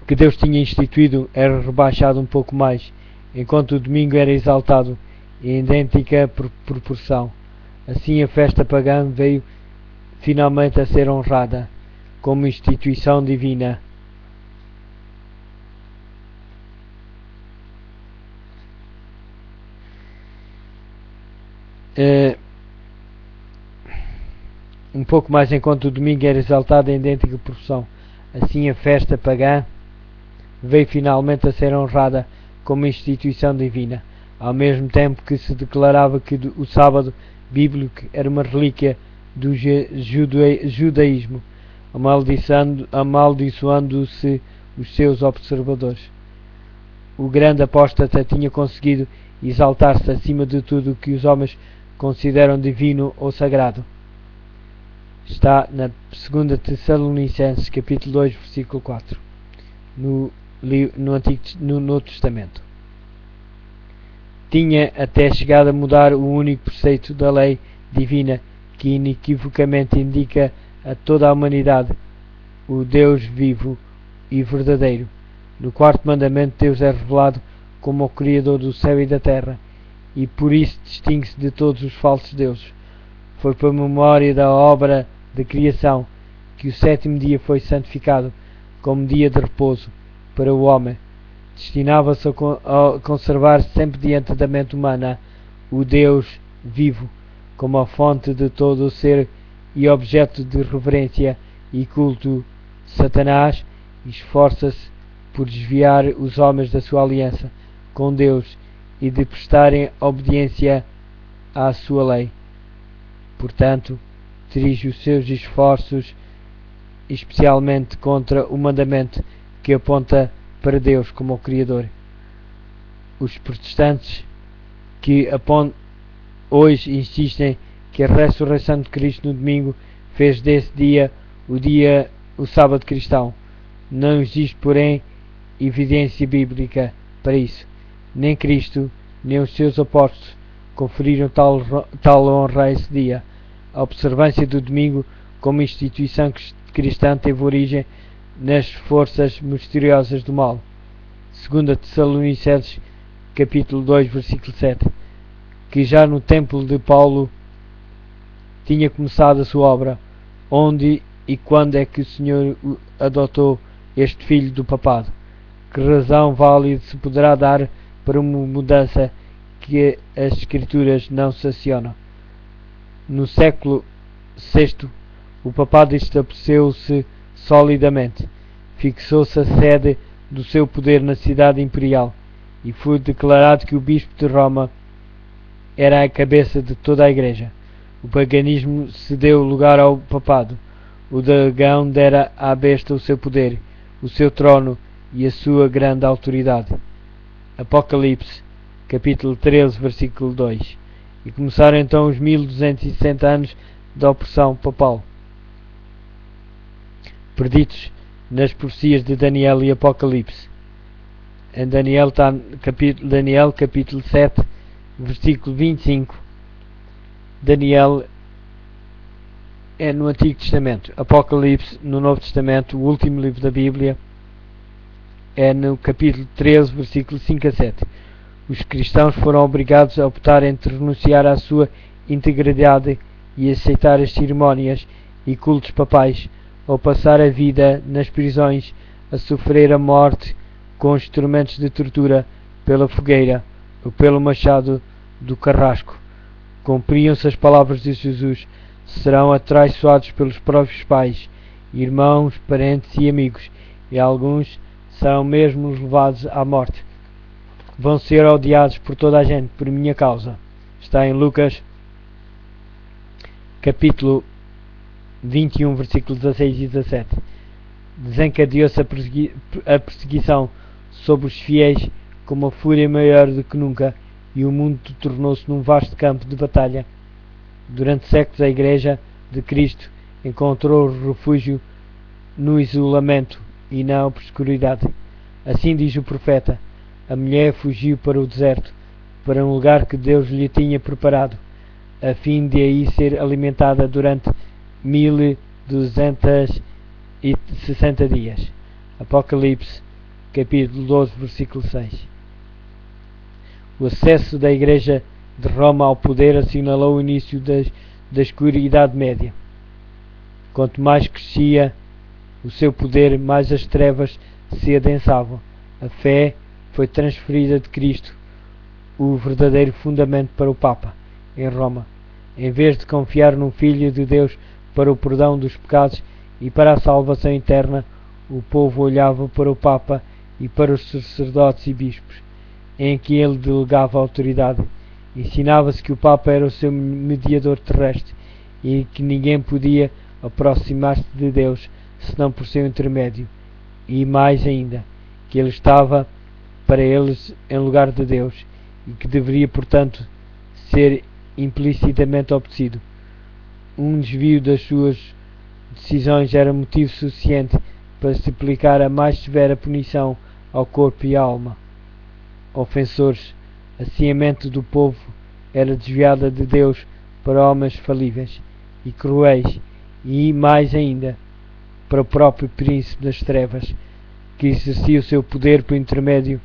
que Deus tinha instituído era rebaixado um pouco mais, enquanto o domingo era exaltado em idêntica proporção. Assim, a festa pagã veio finalmente a ser honrada como instituição divina. Um pouco mais, enquanto o domingo era exaltado em idêntica proporção. Assim, a festa pagã veio finalmente a ser honrada como instituição divina, ao mesmo tempo que se declarava que o sábado bíblico era uma relíquia do judaísmo, amaldiçoando-se os seus observadores. O grande apóstata tinha conseguido exaltar-se acima de tudo o que os homens consideram divino ou sagrado. Está na 2 Tessalonicenses, capítulo 2, versículo 4, no Novo Testamento. Tinha até chegado a mudar o único preceito da lei divina que inequivocamente indica a toda a humanidade o Deus vivo e verdadeiro. No quarto mandamento, Deus é revelado como o Criador do céu e da terra, e por isso distingue-se de todos os falsos deuses. Foi por memória da obra de criação que o sétimo dia foi santificado como dia de repouso para o homem. Destinava-se a conservar sempre diante da mente humana o Deus vivo como a fonte de todo o ser e objeto de reverência e culto. Satanás esforça-se por desviar os homens da sua aliança com Deus e de prestarem obediência à sua lei. Portanto, dirige os seus esforços especialmente contra o mandamento que aponta para Deus como o Criador. Os protestantes que hoje insistem que a ressurreição de Cristo no domingo fez desse dia o sábado cristão. Não existe, porém, evidência bíblica para isso. Nem Cristo, nem os seus apóstolos conferiram tal honra a esse dia. A observância do domingo como instituição cristã teve origem nas forças misteriosas do mal. 2 Tessalonicenses, capítulo 2, versículo 7, que já no templo de Paulo tinha começado a sua obra. Onde e quando é que o Senhor adotou este filho do papado? Que razão válida se poderá dar para uma mudança que as Escrituras não sancionam? No século VI, o papado estabeleceu-se solidamente, fixou-se a sede do seu poder na cidade imperial e foi declarado que o bispo de Roma era a cabeça de toda a Igreja. O paganismo cedeu lugar ao papado. O dragão dera à besta o seu poder, o seu trono e a sua grande autoridade. Apocalipse, capítulo 13, versículo 2. E começaram então os 1260 anos da opressão papal, preditos nas profecias de Daniel e Apocalipse. Em Daniel capítulo 7, versículo 25. Daniel é no Antigo Testamento. Apocalipse no Novo Testamento, o último livro da Bíblia, é no capítulo 13, versículo 5 a 7. Os cristãos foram obrigados a optar entre renunciar à sua integridade e aceitar as cerimónias e cultos papais, ou passar a vida nas prisões a sofrer a morte com instrumentos de tortura pela fogueira ou pelo machado do carrasco. Cumpriam-se as palavras de Jesus: serão atraiçoados pelos próprios pais, irmãos, parentes e amigos, e alguns serão mesmo levados à morte. Vão ser odiados por toda a gente por minha causa. Está em Lucas capítulo 21, versículos 16 e 17. Desencadeou-se a perseguição sobre os fiéis com uma fúria maior do que nunca, e o mundo tornou-se num vasto campo de batalha. Durante séculos a Igreja de Cristo encontrou refúgio no isolamento e na obscuridade. Assim diz o profeta: a mulher fugiu para o deserto, para um lugar que Deus lhe tinha preparado, a fim de aí ser alimentada durante 1260 dias. Apocalipse, capítulo 12, versículo 6. O acesso da Igreja de Roma ao poder assinalou o início da escura Idade Média. Quanto mais crescia o seu poder, mais as trevas se adensavam. A fé foi transferida de Cristo, o verdadeiro fundamento, para o Papa, em Roma. Em vez de confiar no Filho de Deus para o perdão dos pecados e para a salvação eterna, o povo olhava para o Papa e para os sacerdotes e bispos, em que ele delegava autoridade. Ensinava-se que o Papa era o seu mediador terrestre e que ninguém podia aproximar-se de Deus senão por seu intermédio, e mais ainda, que ele estava para eles em lugar de Deus e que deveria, portanto, ser implicitamente obedecido. Um desvio das suas decisões era motivo suficiente para se aplicar a mais severa punição ao corpo e à alma. Ofensores, assim a mente do povo era desviada de Deus para homens falíveis e cruéis, e mais ainda para o próprio príncipe das trevas, que exercia o seu poder por intermédio.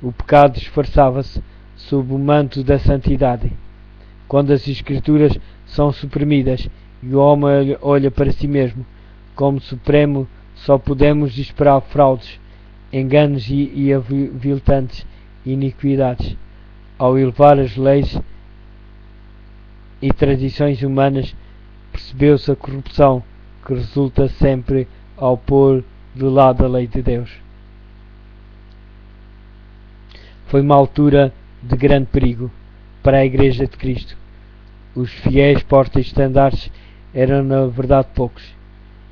O pecado disfarçava-se sob o manto da santidade. Quando as Escrituras são suprimidas e o homem olha para si mesmo como supremo, só podemos esperar fraudes, enganos e aviltantes iniquidades. Ao elevar as leis e tradições humanas, percebeu-se a corrupção que resulta sempre ao pôr de lado a lei de Deus. Foi uma altura de grande perigo para a Igreja de Cristo. Os fiéis porta-estandartes eram na verdade poucos,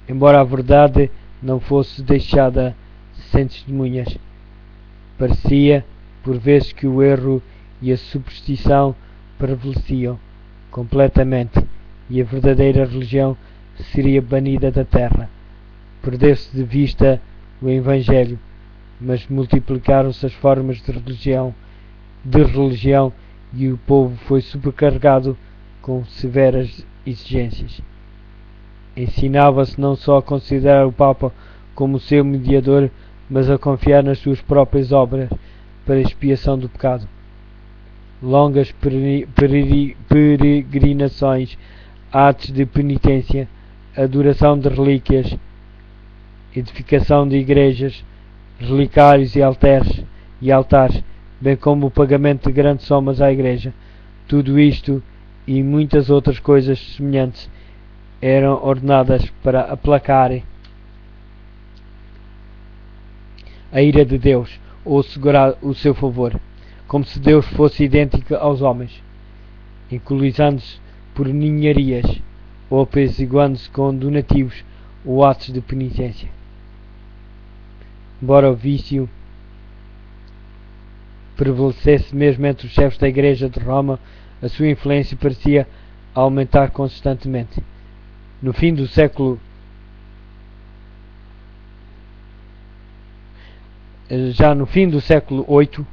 embora a verdade não fosse deixada sem testemunhas. Parecia por vezes que o erro e a superstição prevaleciam completamente e a verdadeira religião seria banida da terra. Perdeu-se de vista o Evangelho, mas multiplicaram-se as formas de religião e o povo foi sobrecarregado com severas exigências. Ensinava-se não só a considerar o Papa como seu mediador, mas a confiar nas suas próprias obras para a expiação do pecado. Longas peregrinações, atos de penitência, adoração de relíquias, edificação de igrejas, relicários e altares, bem como o pagamento de grandes somas à Igreja. Tudo isto e muitas outras coisas semelhantes eram ordenadas para aplacarem a ira de Deus ou segurar o seu favor, como se Deus fosse idêntico aos homens, encolizando-se por ninharias ou apesiguando-se com donativos ou atos de penitência. Embora o vício prevalecesse mesmo entre os chefes da Igreja de Roma, a sua influência parecia aumentar constantemente. Já no fim do século VIII,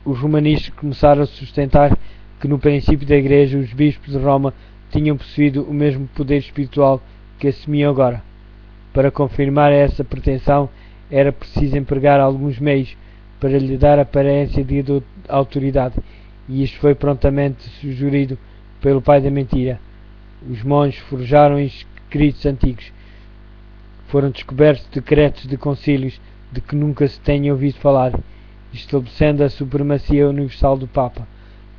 os romanistas começaram a sustentar que no princípio da Igreja os bispos de Roma tinham possuído o mesmo poder espiritual que assumiam agora. Para confirmar essa pretensão, era preciso empregar alguns meios para lhe dar aparência de autoridade, e isto foi prontamente sugerido pelo pai da mentira. Os monges forjaram escritos antigos. Foram descobertos decretos de concílios de que nunca se tenha ouvido falar, estabelecendo a supremacia universal do Papa,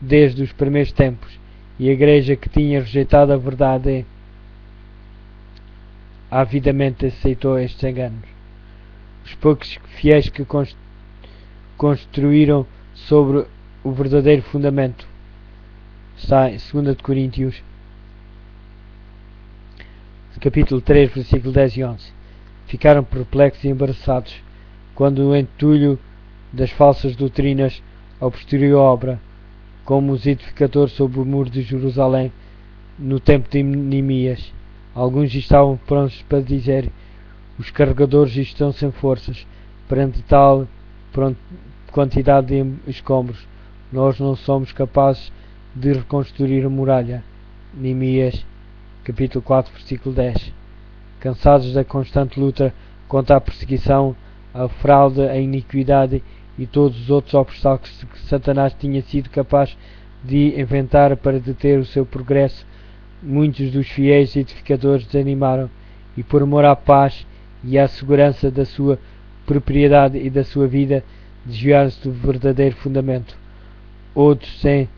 desde os primeiros tempos, e a Igreja, que tinha rejeitado a verdade, avidamente aceitou estes enganos. Os poucos fiéis que construíram sobre o verdadeiro fundamento, está em 2 Coríntios, capítulo 3, versículo 10 e 11. Ficaram perplexos e embaraçados quando o entulho das falsas doutrinas obstruiu a obra, como os edificadores sobre o muro de Jerusalém no tempo de Neemias. Alguns estavam prontos para dizer: Os carregadores estão sem forças. Perante tal quantidade de escombros, nós não somos capazes de reconstruir a muralha. Neemias, capítulo 4, versículo 10. Cansados da constante luta contra a perseguição, a fraude, a iniquidade e todos os outros obstáculos que Satanás tinha sido capaz de inventar para deter o seu progresso, muitos dos fiéis edificadores desanimaram e, por amor à paz e à segurança da sua propriedade e da sua vida, desviaram-se do verdadeiro fundamento. Outros, sem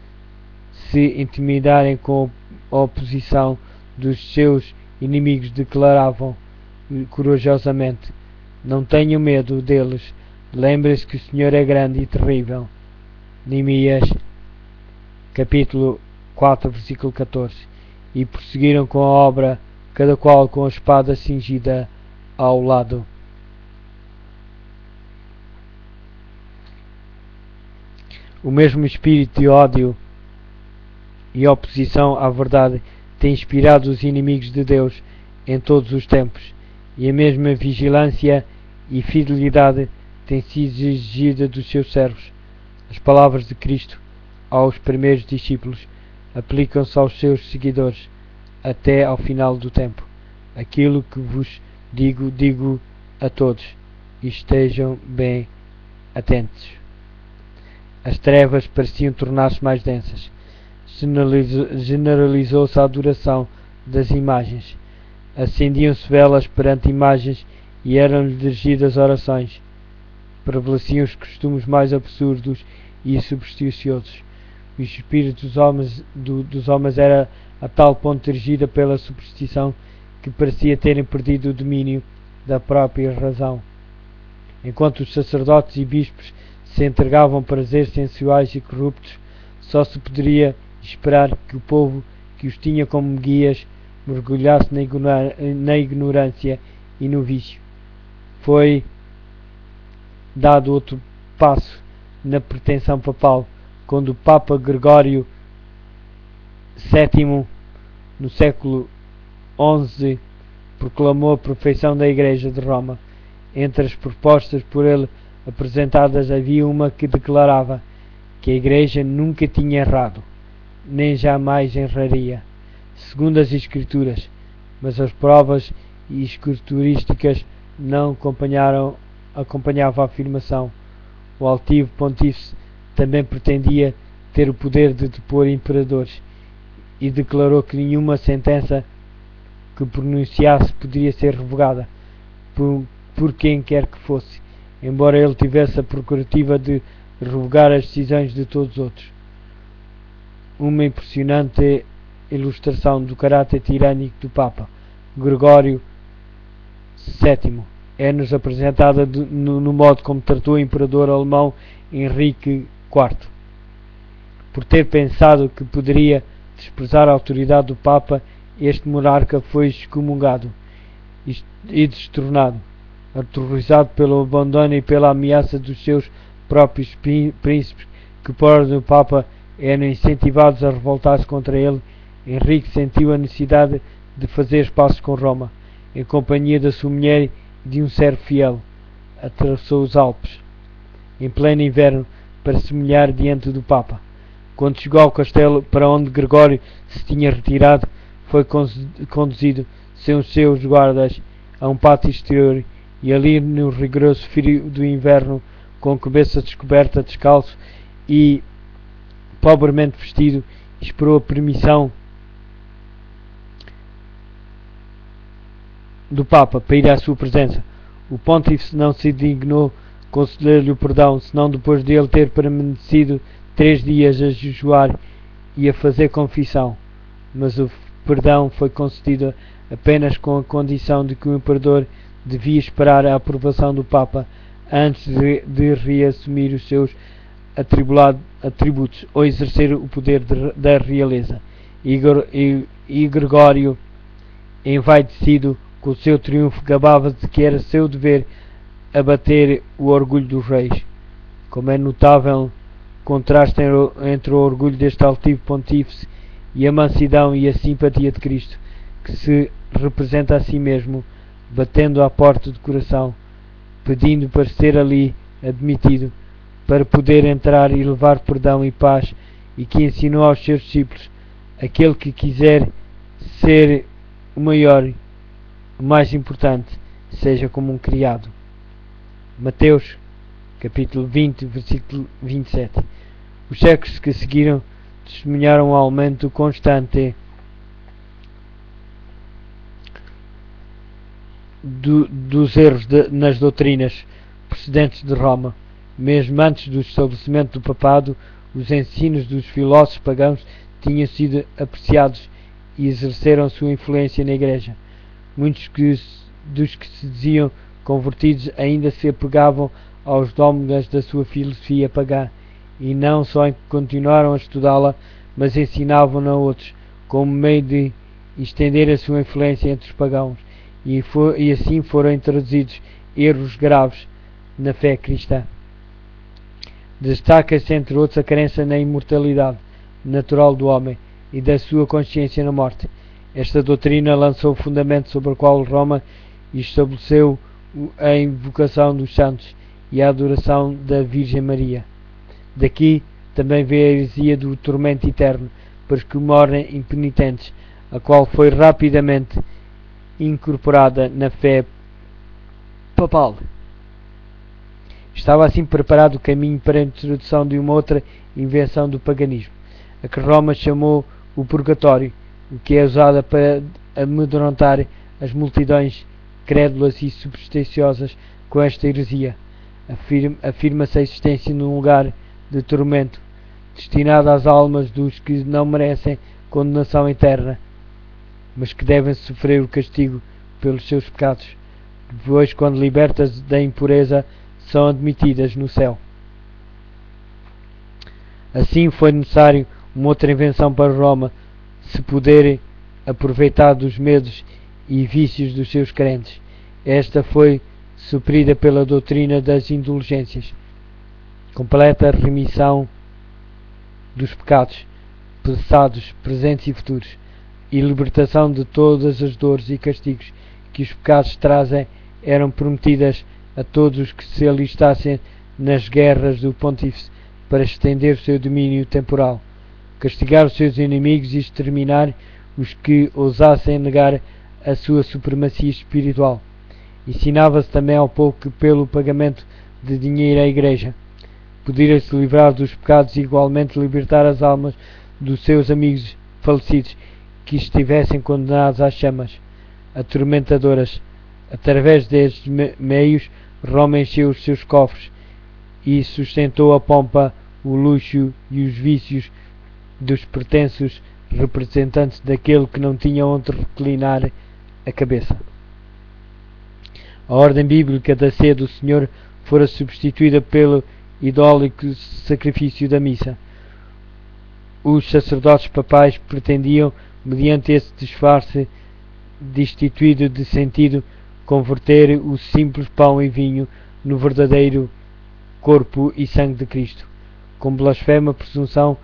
se intimidarem com a oposição dos seus inimigos, declaravam corajosamente: não tenham medo deles, lembrem-se que o Senhor é grande e terrível. Neemias, capítulo 4, versículo 14. E prosseguiram com a obra, cada qual com a espada cingida ao lado. O mesmo espírito de ódio e oposição à verdade tem inspirado os inimigos de Deus em todos os tempos, e a mesma vigilância e fidelidade tem sido exigida dos seus servos. As palavras de Cristo aos primeiros discípulos aplicam-se aos seus seguidores até ao final do tempo. Aquilo que vos digo, digo a todos, e estejam bem atentos. As trevas pareciam tornar-se mais densas. Generalizou-se a adoração das imagens. Acendiam-se velas perante imagens e eram-lhe dirigidas orações. Prevaleciam os costumes mais absurdos e supersticiosos. O espírito dos homens era a tal ponto dirigida pela superstição que parecia terem perdido o domínio da própria razão. Enquanto os sacerdotes e bispos se entregavam a prazeres sensuais e corruptos, só se poderia esperar que o povo que os tinha como guias mergulhasse na ignorância e no vício. Foi dado outro passo na pretensão papal, quando o Papa Gregório VII, no século XI, proclamou a perfeição da Igreja de Roma. Entre as propostas por ele apresentadas havia uma que declarava que a Igreja nunca tinha errado, nem jamais erraria, segundo as Escrituras, mas as provas escriturísticas não acompanhavam a afirmação. O altivo pontífice também pretendia ter o poder de depor imperadores e declarou que nenhuma sentença que pronunciasse poderia ser revogada por quem quer que fosse, embora ele tivesse a prerrogativa de revogar as decisões de todos os outros. Uma impressionante ilustração do caráter tirânico do Papa Gregório VII é-nos apresentada no modo como tratou o imperador alemão Henrique IV. Por ter pensado que poderia desprezar a autoridade do Papa, este monarca foi excomungado e destornado. Aterrorizado pelo abandono e pela ameaça dos seus próprios príncipes, que por ordem do Papa eram incentivados a revoltar-se contra ele, Henrique sentiu a necessidade de fazer as pazes com Roma. Em companhia da sua mulher e de um servo fiel, atravessou os Alpes em pleno inverno para se humilhar diante do Papa. Quando chegou ao castelo para onde Gregório se tinha retirado, foi conduzido sem os seus guardas a um pátio exterior, e ali, no rigoroso frio do inverno, com a cabeça descoberta, descalço e pobremente vestido, esperou a permissão do Papa para ir à sua presença. O pontífice não se dignou conceder-lhe o perdão, senão depois de ele ter permanecido 3 dias a jejuar e a fazer confissão. Mas o perdão foi concedido apenas com a condição de que o imperador devia esperar a aprovação do Papa antes de reassumir os seus atributos ou exercer o poder da realeza. E Gregório, envaidecido com o seu triunfo, gabava-se de que era seu dever abater o orgulho dos reis. Como é notável contraste entre o orgulho deste altivo pontífice e a mansidão e a simpatia de Cristo, que se representa a si mesmo batendo à porta do coração, pedindo para ser ali admitido, para poder entrar e levar perdão e paz, e que ensinou aos seus discípulos: aquele que quiser ser o maior, o mais importante, seja como um criado. Mateus, capítulo 20, versículo 27. Os séculos que seguiram testemunharam um aumento constante dos erros nas doutrinas procedentes de Roma. Mesmo antes do estabelecimento do papado, os ensinos dos filósofos pagãos tinham sido apreciados e exerceram sua influência na Igreja. Muitos dos que se diziam convertidos ainda se apegavam aos dogmas da sua filosofia pagã, e não só continuaram a estudá-la, mas ensinavam-na a outros, como meio de estender a sua influência entre os pagãos, e assim foram introduzidos erros graves na fé cristã. Destaca-se, entre outros, a crença na imortalidade natural do homem e da sua consciência na morte. Esta doutrina lançou o fundamento sobre o qual Roma estabeleceu a invocação dos santos e a adoração da Virgem Maria. Daqui também veio a heresia do tormento eterno para os que morrem impenitentes, a qual foi rapidamente incorporada na fé papal. Estava assim preparado o caminho para a introdução de uma outra invenção do paganismo, a que Roma chamou o purgatório, o que é usada para amedrontar as multidões crédulas e supersticiosas com esta heresia. Afirma-se a existência de um lugar de tormento destinado às almas dos que não merecem condenação eterna, mas que devem sofrer o castigo pelos seus pecados. Depois, quando libertas da impureza, são admitidas no céu. Assim foi necessário uma outra invenção para Roma se poder aproveitar dos medos e vícios dos seus crentes. Esta foi suprida pela doutrina das indulgências, completa remissão dos pecados passados, presentes e futuros, e libertação de todas as dores e castigos que os pecados trazem, eram prometidas a todos os que se alistassem nas guerras do Pontífice para estender o seu domínio temporal, castigar os seus inimigos e exterminar os que ousassem negar a sua supremacia espiritual. Ensinava-se também ao povo que, pelo pagamento de dinheiro à Igreja, podia-se livrar dos pecados e igualmente libertar as almas dos seus amigos falecidos que estivessem condenados às chamas atormentadoras. Através destes meios, Roma encheu os seus cofres e sustentou a pompa, o luxo e os vícios dos pretensos representantes daquele que não tinha onde reclinar a cabeça. A ordem bíblica da ceia do Senhor fora substituída pelo idólico sacrifício da missa. Os sacerdotes papais pretendiam, mediante esse disfarce destituído de sentido, converter o simples pão e vinho no verdadeiro corpo e sangue de Cristo. Com blasfema presunção,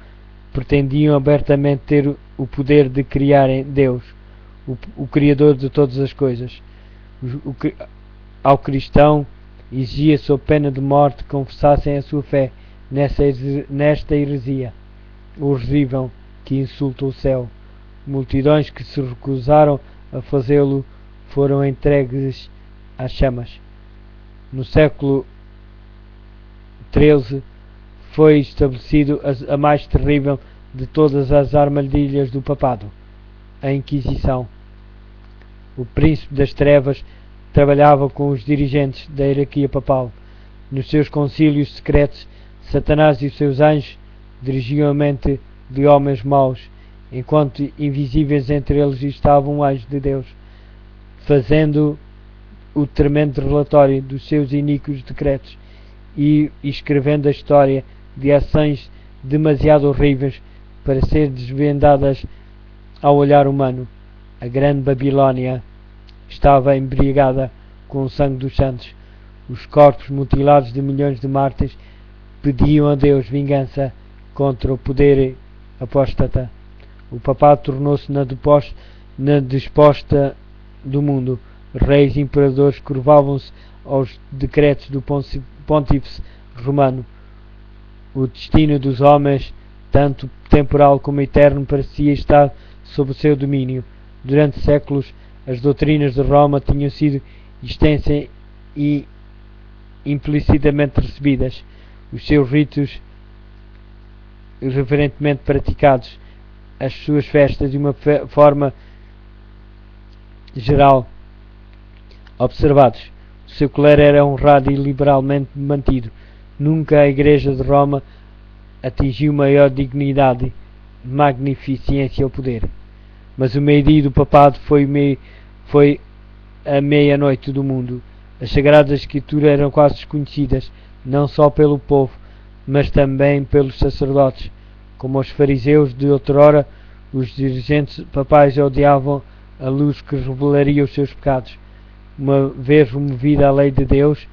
pretendiam abertamente ter o poder de criarem Deus, o Criador de todas as coisas. Ao cristão exigia sob pena de morte que confessassem a sua fé nesta heresia horrível que insulta o céu. Multidões que se recusaram a fazê-lo foram entregues às chamas. No século XIII foi estabelecido a mais terrível de todas as armadilhas do papado, a Inquisição. O príncipe das trevas trabalhava com os dirigentes da hierarquia papal. Nos seus concílios secretos, Satanás e os seus anjos dirigiam a mente de homens maus, enquanto invisíveis entre eles estava um anjo de Deus, fazendo o tremendo relatório dos seus iníquos decretos e escrevendo a história de ações demasiado horríveis para ser desvendadas ao olhar humano. A grande Babilónia estava embriagada com o sangue dos santos. Os corpos mutilados de milhões de mártires pediam a Deus vingança contra o poder apóstata. O papado tornou-se na desposta do mundo, Reis e imperadores curvavam-se aos decretos do pontífice romano. O destino dos homens, tanto temporal como eterno, parecia estar sob o seu domínio. Durante séculos, as doutrinas de Roma tinham sido extensas e implicitamente recebidas. Os seus ritos reverentemente praticados, as suas festas de uma forma geral observados. O seu clero era honrado e liberalmente mantido. Nunca a Igreja de Roma atingiu maior dignidade, magnificência ou poder. Mas o meio-dia do papado foi a meia-noite do mundo. As Sagradas Escrituras eram quase desconhecidas, não só pelo povo, mas também pelos sacerdotes. Como os fariseus de outrora, os dirigentes papais odiavam a luz que revelaria os seus pecados. Uma vez removida a lei de Deus,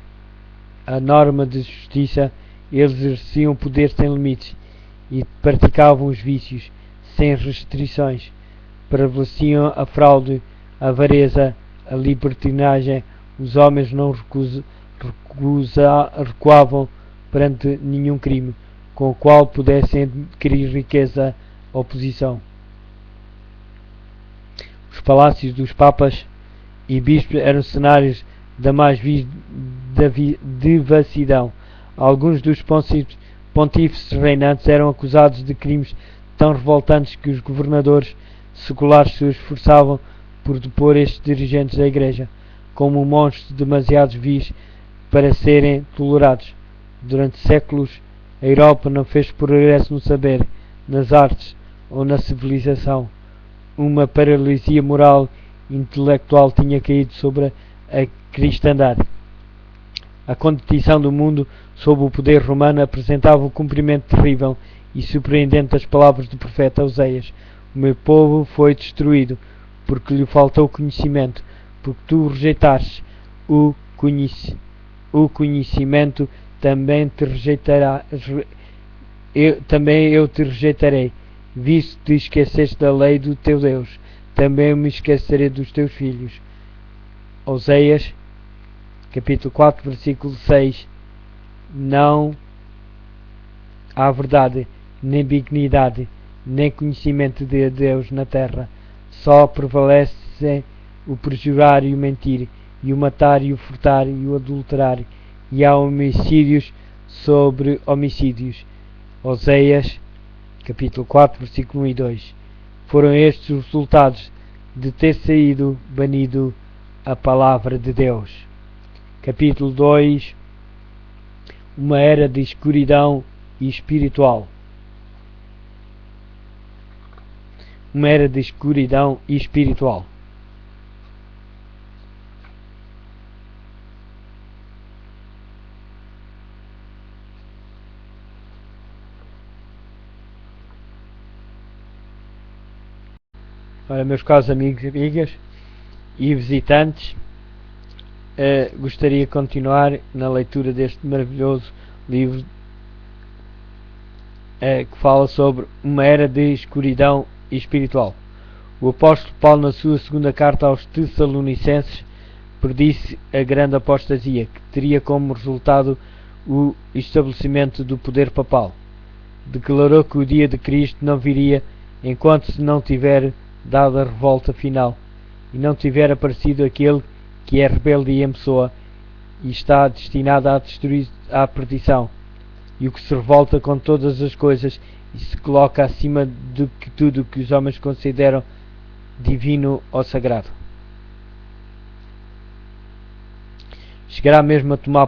a norma de justiça, eles exerciam poder sem limites e praticavam os vícios sem restrições. Prevaleciam a fraude, a avareza, a libertinagem. Os homens não recuavam perante nenhum crime com o qual pudessem adquirir riqueza ou posição. Os palácios dos papas e bispos eram cenários da mais devassidão. Alguns dos pontífices reinantes eram acusados de crimes tão revoltantes que os governadores seculares se esforçavam por depor estes dirigentes da Igreja, como monstros demasiado vis para serem tolerados. Durante séculos, a Europa não fez progresso no saber, nas artes ou na civilização. Uma paralisia moral e intelectual tinha caído sobre a cristandade. A condição do mundo sob o poder romano apresentava o cumprimento terrível e surpreendente das palavras do profeta Oseias: o meu povo foi destruído porque lhe faltou conhecimento, porque tu rejeitaste o conhecimento, também eu te rejeitarei, visto que te esqueceste da lei do teu Deus, também eu me esquecerei dos teus filhos. Oseias, capítulo 4, versículo 6. Não há verdade, nem benignidade, nem conhecimento de Deus na terra. Só prevalecem o perjurar e o mentir, e o matar e o furtar e o adulterar, e há homicídios sobre homicídios. Oseias, capítulo 4, versículo 1 e 2. Foram estes os resultados de ter saído banido a palavra de Deus. Capítulo 2. Uma era de escuridão e espiritual. Uma era de escuridão e espiritual. Ora, meus caros amigos e amigas e visitantes, gostaria de continuar na leitura deste maravilhoso livro que fala sobre uma era de escuridão espiritual. O apóstolo Paulo, na sua segunda carta aos Tessalonicenses, predisse a grande apostasia que teria como resultado o estabelecimento do poder papal. Declarou que o dia de Cristo não viria enquanto se não tiver dado a revolta final e não tiver aparecido aquele que é rebelde em pessoa e está destinado à perdição, e o que se revolta com todas as coisas e se coloca acima de tudo que os homens consideram divino ou sagrado. Chegará mesmo a tomar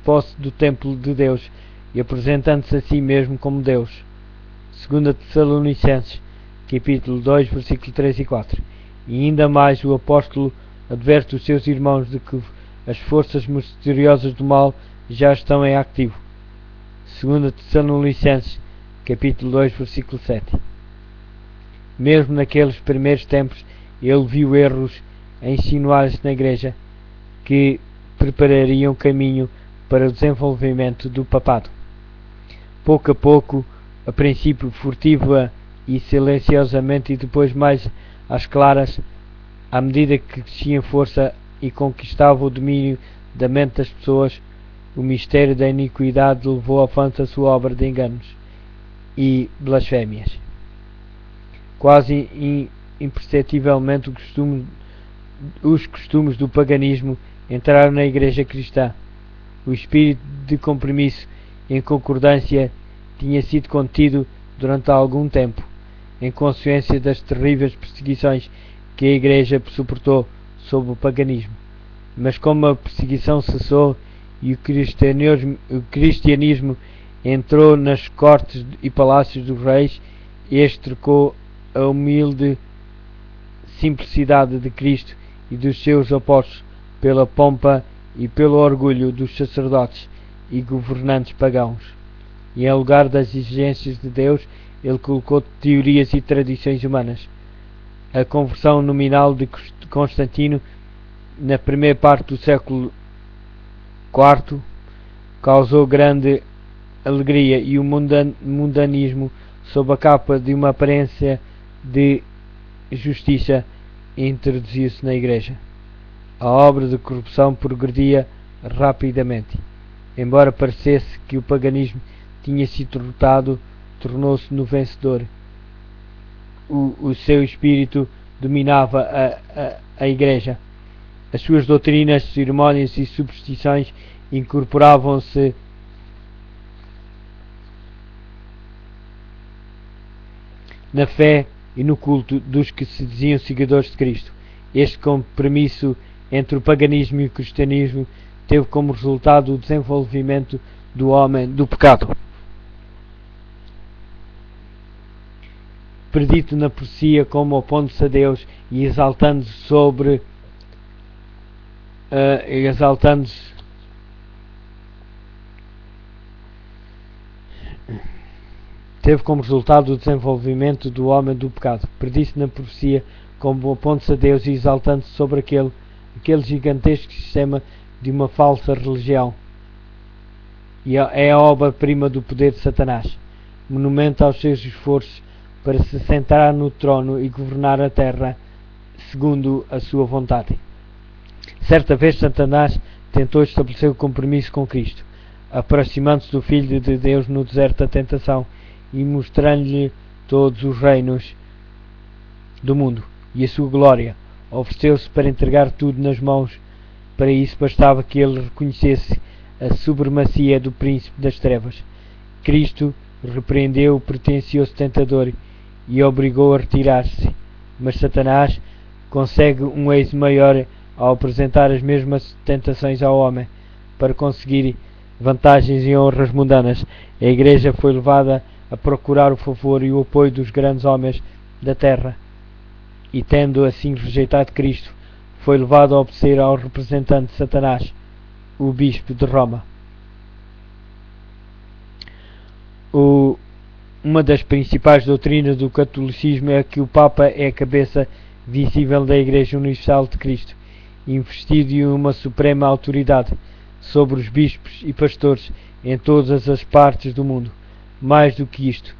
posse do templo de Deus e apresentando-se a si mesmo como Deus. 2 Tessalonicenses, capítulo 2, versículo 3 e 4. E ainda mais o apóstolo adverte os seus irmãos de que as forças misteriosas do mal já estão em ativo. 2 Tessalonicenses, capítulo 2, versículo 7. Mesmo naqueles primeiros tempos, ele viu erros a insinuar-se na igreja que preparariam caminho para o desenvolvimento do papado. Pouco a pouco, a princípio furtiva e silenciosamente, e depois mais às claras, à medida que crescia em força e conquistava o domínio da mente das pessoas, o mistério da iniquidade levou ao avanço a sua obra de enganos e blasfémias. Quase imperceptivelmente os costumes do paganismo entraram na Igreja cristã. O espírito de compromisso em concordância tinha sido contido durante algum tempo, em consequência das terríveis perseguições que a Igreja suportou sob o paganismo. Mas como a perseguição cessou e o cristianismo entrou nas cortes e palácios dos reis, este trocou a humilde simplicidade de Cristo e dos seus apóstolos pela pompa e pelo orgulho dos sacerdotes e governantes pagãos. E em lugar das exigências de Deus, ele colocou teorias e tradições humanas. A conversão nominal de Constantino na primeira parte do século IV causou grande alegria, e o mundanismo, sob a capa de uma aparência de justiça, introduziu-se na Igreja. A obra de corrupção progredia rapidamente. Embora parecesse que o paganismo tinha sido derrotado, tornou-se no vencedor. O seu espírito dominava a Igreja. As suas doutrinas, cerimónias e superstições incorporavam-se na fé e no culto dos que se diziam seguidores de Cristo. Este compromisso entre o paganismo e o cristianismo teve como resultado o desenvolvimento do homem do pecado. Predito na profecia como opondo-se a Deus e exaltando-se teve como resultado o desenvolvimento do homem do pecado. Predisse na profecia como opondo-se a Deus e exaltando-se sobre aquele gigantesco sistema de uma falsa religião. E é a obra-prima do poder de Satanás, monumento aos seus esforços para se sentar no trono e governar a terra segundo a sua vontade. Certa vez Satanás tentou estabelecer o compromisso com Cristo, aproximando-se do Filho de Deus no deserto da tentação e mostrando-lhe todos os reinos do mundo e a sua glória. Ofereceu-se para entregar tudo nas mãos. Para isso bastava que ele reconhecesse a supremacia do príncipe das trevas. Cristo repreendeu o pretensioso tentador e obrigou a retirar-se. Mas Satanás consegue um êxito maior ao apresentar as mesmas tentações ao homem para conseguir vantagens e honras mundanas. A Igreja foi levada a procurar o favor e o apoio dos grandes homens da terra, e tendo assim rejeitado Cristo, foi levado a obedecer ao representante de Satanás, o bispo de Roma. Uma das principais doutrinas do catolicismo é que o Papa é a cabeça visível da Igreja Universal de Cristo, investido de uma suprema autoridade sobre os bispos e pastores em todas as partes do mundo. Mais do que isto,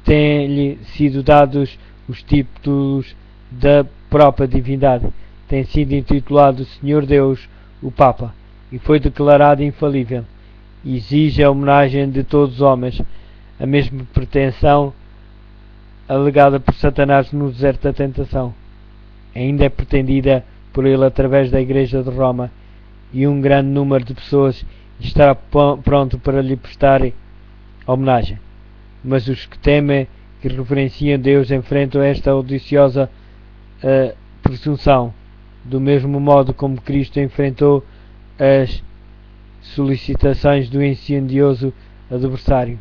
têm-lhe sido dados os títulos da própria divindade. Tem sido intitulado Senhor Deus, o Papa, e foi declarado infalível. Exige a homenagem de todos os homens, a mesma pretensão alegada por Satanás no deserto da tentação. Ainda é pretendida por ele através da Igreja de Roma, e um grande número de pessoas estará pronto para lhe prestar homenagem. Mas os que temem, que reverenciam Deus, enfrentam esta audaciosa presunção, do mesmo modo como Cristo enfrentou as solicitações do insidioso adversário.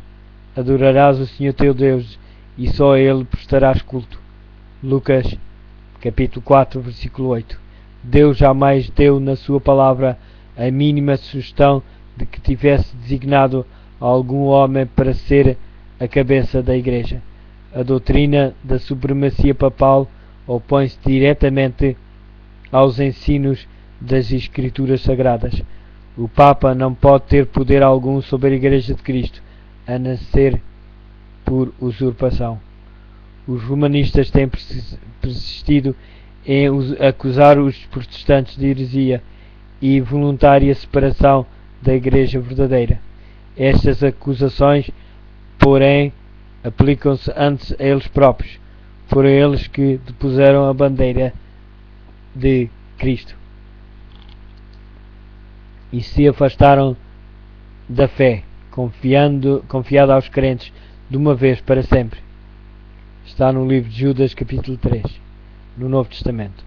Adorarás o Senhor teu Deus e só a Ele prestarás culto. Lucas capítulo 4, versículo 8. Deus jamais deu na sua palavra a mínima sugestão de que tivesse designado algum homem para ser a cabeça da Igreja. A doutrina da supremacia papal opõe-se diretamente aos ensinos das Escrituras Sagradas. O Papa não pode ter poder algum sobre a Igreja de Cristo, a não ser por usurpação. Os romanistas têm persistido em acusar os protestantes de heresia e voluntária separação da Igreja verdadeira. Estas acusações, porém, aplicam-se antes a eles próprios. Foram eles que depuseram a bandeira de Cristo e se afastaram da fé, confiada aos crentes de uma vez para sempre. Está no livro de Judas, capítulo 3, no Novo Testamento.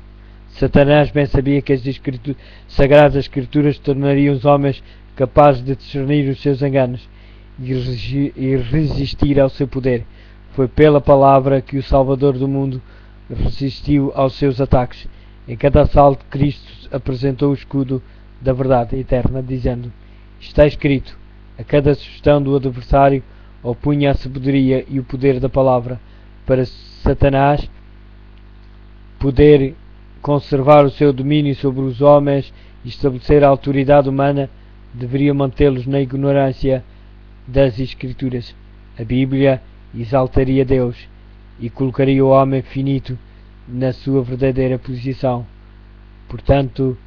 Satanás bem sabia que as Sagradas Escrituras tornariam os homens capazes de discernir os seus enganos e resistir ao seu poder. Foi pela palavra que o Salvador do mundo resistiu aos seus ataques. Em cada assalto, Cristo apresentou o escudo da verdade eterna, dizendo: está escrito. A cada sugestão do adversário opunha a sabedoria e o poder da palavra. Para Satanás poder conservar o seu domínio sobre os homens e estabelecer a autoridade humana, deveria mantê-los na ignorância das Escrituras. A Bíblia exaltaria Deus e colocaria o homem finito na sua verdadeira posição. Portanto,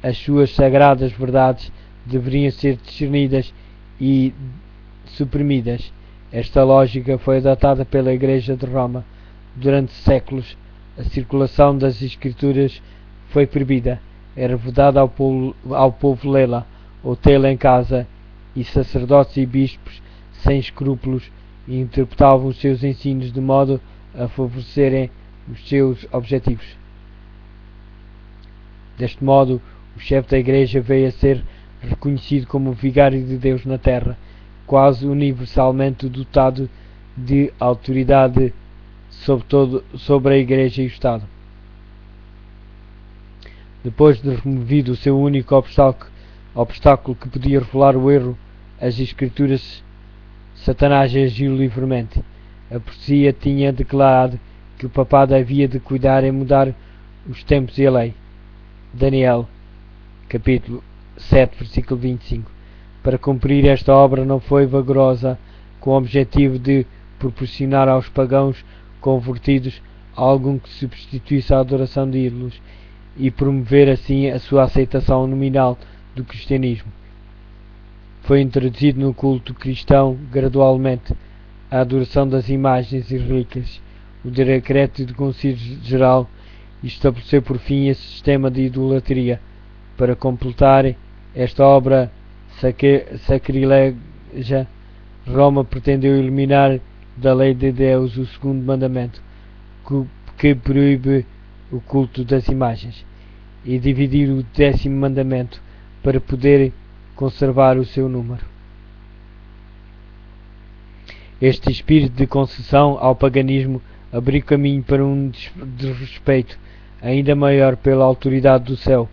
as suas sagradas verdades deveriam ser discernidas e suprimidas. Esta lógica foi adotada pela Igreja de Roma. Durante séculos, a circulação das Escrituras foi proibida. Era vedada ao povo lê-la ou tê-la em casa, e sacerdotes e bispos, sem escrúpulos, interpretavam os seus ensinos de modo a favorecerem os seus objetivos. Deste modo, o chefe da Igreja veio a ser reconhecido como o vigário de Deus na terra, quase universalmente dotado de autoridade sobre a Igreja e o Estado. Depois de removido o seu único obstáculo que podia revelar o erro, as Escrituras, Satanás agiu livremente. A profecia tinha declarado que o papado havia de cuidar em mudar os tempos e a lei. Daniel, capítulo 7, versículo 25. Para cumprir esta obra não foi vagarosa, com o objetivo de proporcionar aos pagãos convertidos algo que substituísse a adoração de ídolos e promover assim a sua aceitação nominal do cristianismo. Foi introduzido no culto cristão gradualmente a adoração das imagens e relíquias. O decreto do Concílio Geral estabeleceu por fim esse sistema de idolatria. Para completar esta obra sacrilégia, Roma pretendeu eliminar da lei de Deus o segundo mandamento, que proíbe o culto das imagens, e dividir o 10º mandamento para poder conservar o seu número. Este espírito de concessão ao paganismo abriu caminho para um desrespeito ainda maior pela autoridade do céu.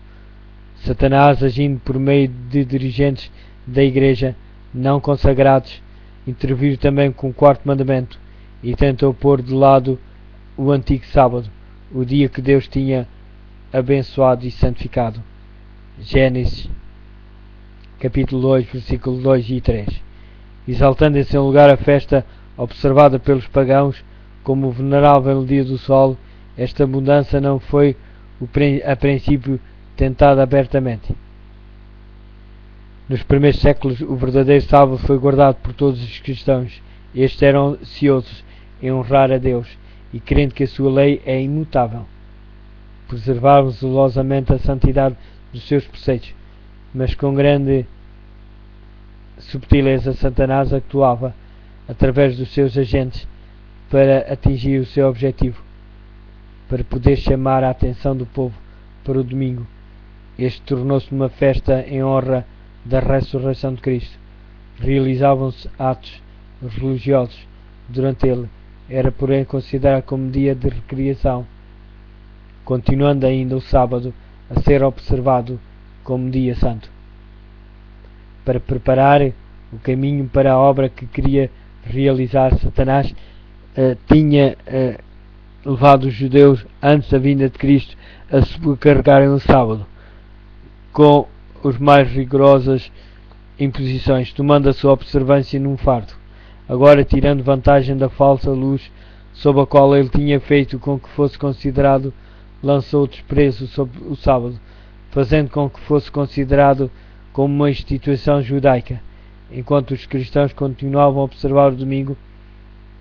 Satanás, agindo por meio de dirigentes da Igreja não consagrados, interviu também com o 4º mandamento e tentou pôr de lado o antigo sábado, o dia que Deus tinha abençoado e santificado. Gênesis, capítulo 2, versículos 2 e 3. Exaltando em seu lugar a festa observada pelos pagãos como o venerável dia do sol, esta mudança não foi a princípio tentada abertamente. Nos primeiros séculos, o verdadeiro sábado foi guardado por todos os cristãos. Estes eram ansiosos em honrar a Deus e crendo que a sua lei é imutável. Preservavam zelosamente a santidade dos seus preceitos, mas com grande subtileza Satanás actuava através dos seus agentes para atingir o seu objetivo, para poder chamar a atenção do povo para o domingo. Este tornou-se uma festa em honra da ressurreição de Cristo. Realizavam-se atos religiosos durante ele. Era, porém, considerado como dia de recreação, continuando ainda o sábado a ser observado como dia santo. Para preparar o caminho para a obra que queria realizar, Satanás tinha levado os judeus, antes da vinda de Cristo, a sobrecarregarem o sábado com as mais rigorosas imposições, tomando a sua observância num fardo. Agora, tirando vantagem da falsa luz sob a qual ele tinha feito com que fosse considerado, lançou desprezo sobre o sábado, fazendo com que fosse considerado como uma instituição judaica, enquanto os cristãos continuavam a observar o domingo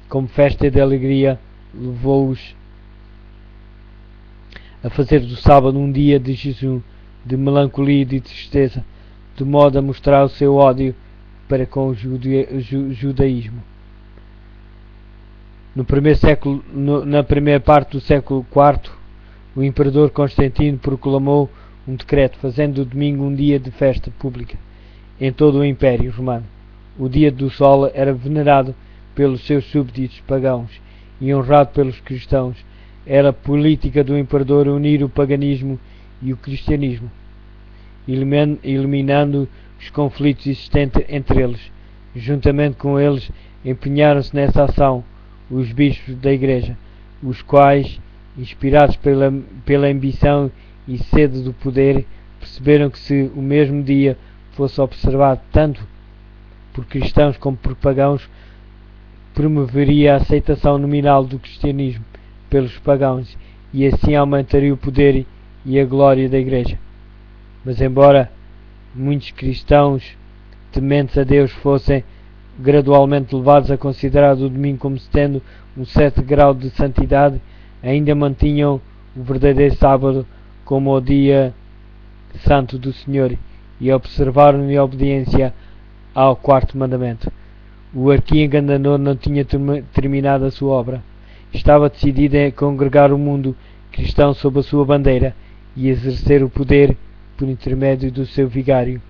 como festa de alegria. Levou-os a fazer do sábado um dia de jejum, de melancolia e de tristeza, de modo a mostrar o seu ódio para com o judaísmo. Na primeira parte do século IV, o imperador Constantino proclamou um decreto fazendo o domingo um dia de festa pública em todo o Império Romano. O dia do sol era venerado pelos seus súbditos pagãos e honrado pelos cristãos. Era política do imperador unir o paganismo e o cristianismo, eliminando os conflitos existentes entre eles. Juntamente com eles, empenharam-se nessa ação os bispos da Igreja, os quais, inspirados pela ambição e sede do poder, perceberam que se o mesmo dia fosse observado tanto por cristãos como por pagãos, promoveria a aceitação nominal do cristianismo pelos pagãos e assim aumentaria o poder e a glória da Igreja. Mas embora muitos cristãos tementes a Deus fossem gradualmente levados a considerar o domingo como tendo um certo grau de santidade, ainda mantinham o verdadeiro sábado como o dia santo do Senhor e observaram em obediência ao quarto mandamento. O arqui-enganador não tinha terminado a sua obra. Estava decidido a congregar o mundo cristão sob a sua bandeira e exercer o poder por intermédio do seu vigário.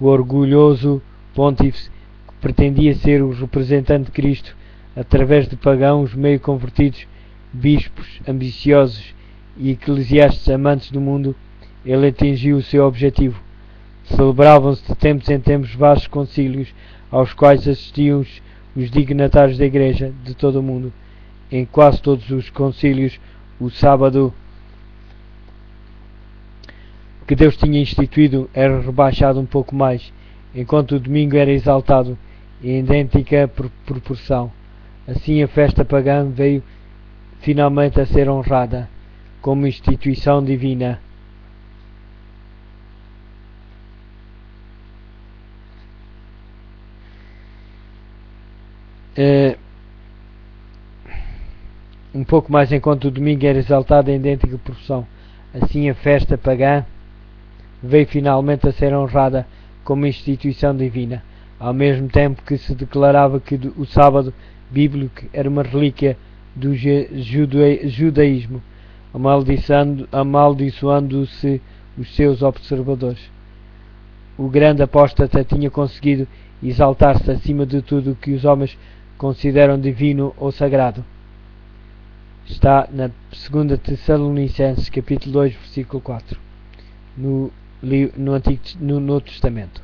O orgulhoso pontífice, que pretendia ser o representante de Cristo através de pagãos meio convertidos, bispos ambiciosos e eclesiastes amantes do mundo, ele atingiu o seu objetivo. Celebravam-se de tempos em tempos vastos concílios aos quais assistiam os dignatários da Igreja de todo o mundo. Em quase todos os concílios, o sábado que Deus tinha instituído era rebaixado um pouco mais, enquanto o domingo era exaltado em idêntica proporção. Assim a festa pagã veio finalmente a ser honrada como instituição divina. Um pouco mais enquanto o domingo era exaltado em idêntica proporção. Assim a festa pagã veio finalmente a ser honrada como instituição divina, ao mesmo tempo que se declarava que o sábado bíblico era uma relíquia do judaísmo, amaldiçoando-se os seus observadores. O grande apóstata tinha conseguido exaltar-se acima de tudo o que os homens consideram divino ou sagrado. Está na 2 Tessalonicenses, capítulo 2, versículo 4, no Novo Testamento.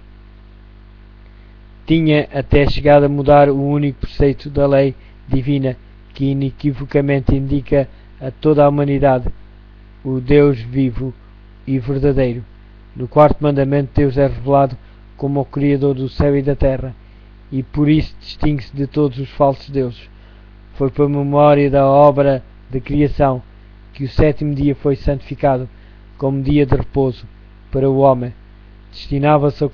Tinha até chegado a mudar o único preceito da lei divina que inequivocamente indica a toda a humanidade o Deus vivo e verdadeiro. No quarto mandamento, Deus é revelado como o Criador do céu e da terra, e por isso distingue-se de todos os falsos deuses. Foi por memória da obra de criação que o sétimo dia foi santificado como dia de repouso para o homem. Destinava-se a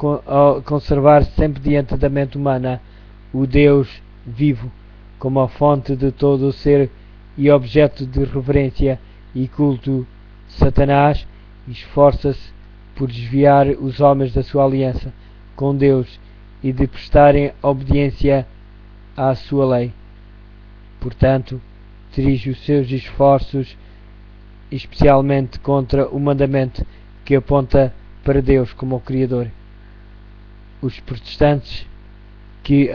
conservar sempre diante da mente humana o Deus vivo como a fonte de todo o ser e objeto de reverência e culto. Satanás esforça-se por desviar os homens da sua aliança com Deus e de prestarem obediência à sua lei. Portanto, dirige os seus esforços especialmente contra o mandamento que aponta para Deus como o Criador. Os protestantes que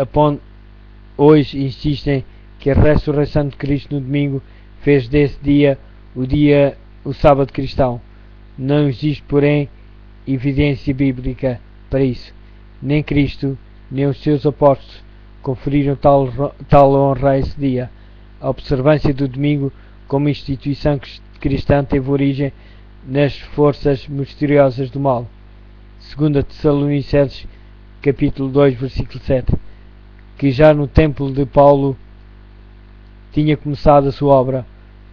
hoje insistem que a ressurreição de Cristo no domingo fez desse dia o sábado cristão. Não existe, porém, evidência bíblica para isso. Nem Cristo, nem os seus apóstolos conferiram tal honra a esse dia. A observância do domingo como instituição cristã teve origem nas forças misteriosas do mal. 2 Tessalonicenses, capítulo 2, versículo 7, que já no templo de Paulo tinha começado a sua obra.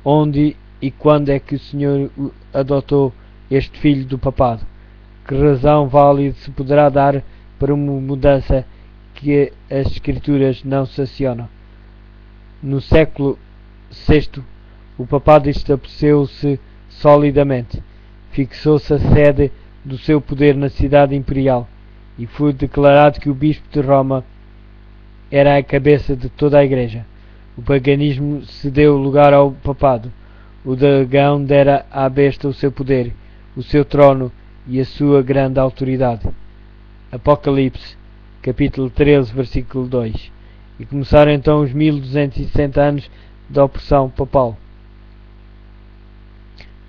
Onde e quando é que o Senhor adotou este filho do papado? Que razão válida se poderá dar para uma mudança que as Escrituras não sancionam? No século VI, o papado estabeleceu-se solidamente. Fixou-se a sede do seu poder na cidade imperial e foi declarado que o bispo de Roma era a cabeça de toda a Igreja. O paganismo cedeu lugar ao papado. O dragão dera à besta o seu poder, o seu trono e a sua grande autoridade. Apocalipse, capítulo 13, versículo 2. E começaram então os 1260 anos da opressão papal,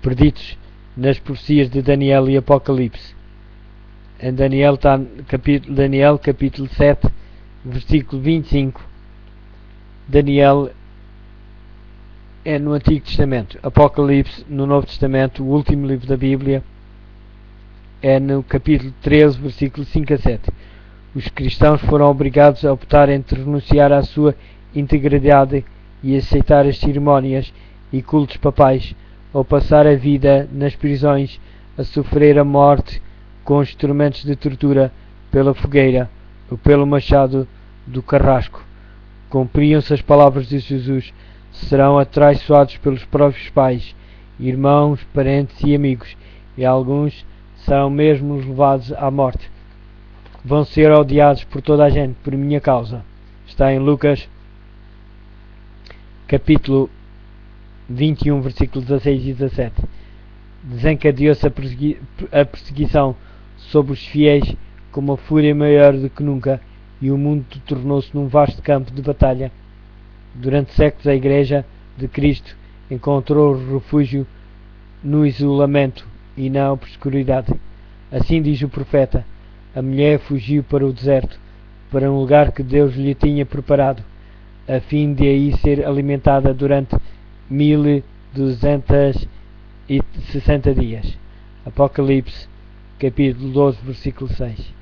perdidos nas profecias de Daniel e Apocalipse. Em Daniel capítulo 7, versículo 25. Daniel é no Antigo Testamento. Apocalipse no Novo Testamento, o último livro da Bíblia, é no capítulo 13, versículo 5 a 7. Os cristãos foram obrigados a optar entre renunciar à sua integridade e aceitar as cerimónias e cultos papais, ou passar a vida nas prisões a sofrer a morte com instrumentos de tortura pela fogueira ou pelo machado do carrasco. Cumpriam-se as palavras de Jesus: serão atraiçoados pelos próprios pais, irmãos, parentes e amigos, e alguns serão mesmo levados à morte. Vão ser odiados por toda a gente por minha causa. Está em Lucas capítulo 21, versículos 16 e 17. Desencadeou-se a perseguição sobre os fiéis com uma fúria maior do que nunca, e o mundo tornou-se num vasto campo de batalha. Durante séculos a Igreja de Cristo encontrou refúgio no isolamento e na obscuridade. Assim diz o profeta: a mulher fugiu para o deserto, para um lugar que Deus lhe tinha preparado, a fim de aí ser alimentada durante 1260 dias. Apocalipse, capítulo 12, versículo 6.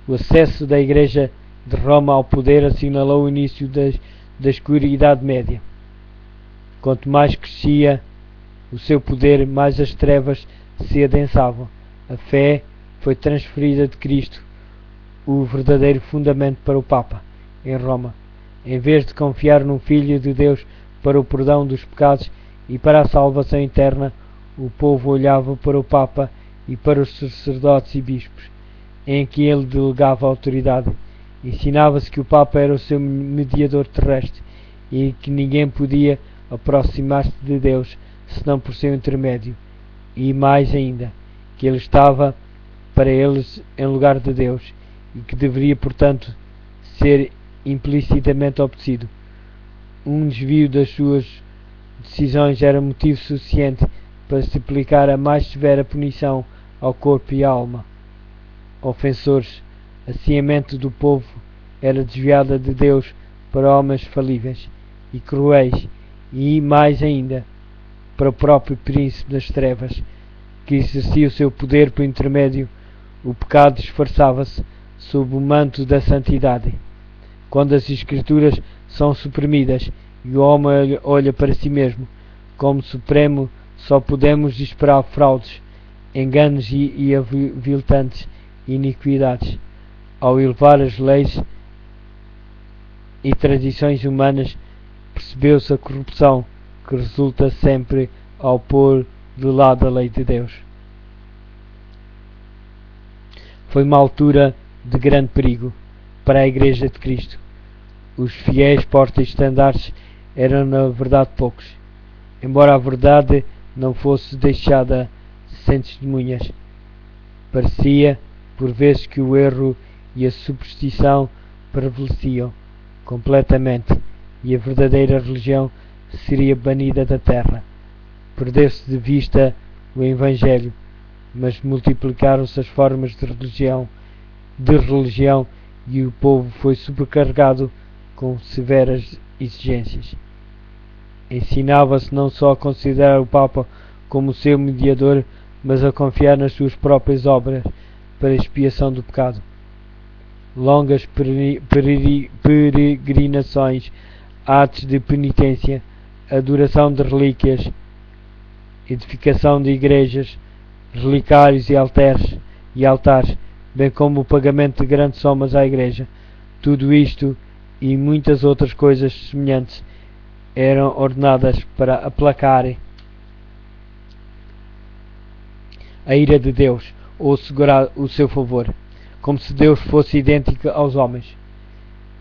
O acesso da Igreja de Roma ao poder assinalou o início da escura Idade Média. Quanto mais crescia o seu poder, mais as trevas se adensavam. A fé foi transferida de Cristo, o verdadeiro fundamento, para o Papa, em Roma. Em vez de confiar num Filho de Deus para o perdão dos pecados e para a salvação eterna, o povo olhava para o Papa e para os sacerdotes e bispos, em que ele delegava autoridade. Ensinava-se que o Papa era o seu mediador terrestre e que ninguém podia aproximar-se de Deus senão por seu intermédio, e mais ainda, que ele estava para eles em lugar de Deus e que deveria, portanto, ser implicitamente obedecido. Um desvio das suas decisões era motivo suficiente para se aplicar a mais severa punição ao corpo e à alma. Ofensores, assim a mente do povo era desviada de Deus para homens falíveis e cruéis, e mais ainda para o próprio príncipe das trevas, que exercia o seu poder por intermédio. O pecado disfarçava-se sob o manto da santidade. Quando as Escrituras são suprimidas e o homem olha para si mesmo como supremo, só podemos esperar fraudes, enganos e aviltantes iniquidades. Ao elevar as leis e tradições humanas, percebeu-se a corrupção que resulta sempre ao pôr de lado a lei de Deus. Foi uma altura de grande perigo para a Igreja de Cristo. Os fiéis porta-estandartes eram na verdade poucos, embora a verdade não fosse deixada sem testemunhas. Parecia por vezes que o erro e a superstição prevaleciam completamente e a verdadeira religião seria banida da terra. Perdeu-se de vista o Evangelho, mas multiplicaram-se as formas de religião e o povo foi sobrecarregado com severas exigências. Ensinava-se não só a considerar o Papa como seu mediador, mas a confiar nas suas próprias obras para a expiação do pecado. Longas peregrinações atos de penitência, adoração de relíquias, edificação de igrejas, relicários e altares, bem como o pagamento de grandes somas à igreja. Tudo isto e muitas outras coisas semelhantes eram ordenadas para aplacar a ira de Deus ou segurar o seu favor, como se Deus fosse idêntico aos homens,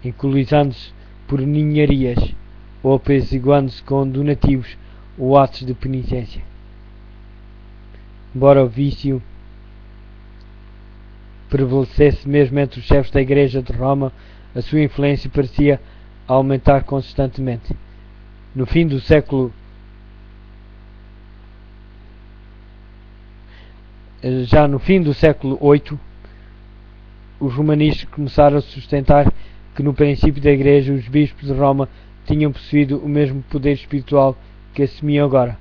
encolizando-se por ninharias ou apaziguando-se com donativos ou atos de penitência. Embora o vício prevalecesse mesmo entre os chefes da Igreja de Roma, a sua influência parecia aumentar constantemente. No fim do século VIII, os romanistas começaram a sustentar que no princípio da Igreja os bispos de Roma tinham possuído o mesmo poder espiritual que assumiam agora.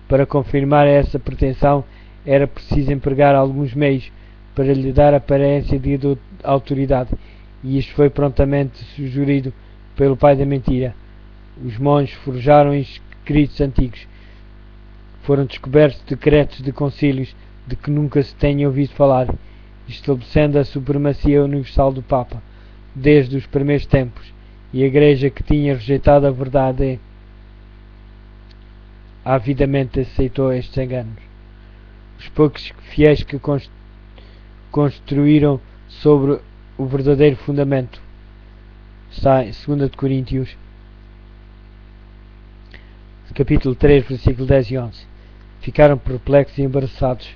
Para confirmar essa pretensão era preciso empregar alguns meios para lhe dar aparência de autoridade, e isto foi prontamente sugerido pelo pai da mentira. Os monges forjaram escritos antigos. Foram descobertos decretos de concílios de que nunca se tenha ouvido falar, estabelecendo a supremacia universal do Papa, desde os primeiros tempos, e a Igreja, que tinha rejeitado a verdade, avidamente aceitou estes enganos. Os poucos fiéis que construíram sobre o verdadeiro fundamento, está em 2 de Coríntios, capítulo 3, versículo 10 e 11, ficaram perplexos e embaraçados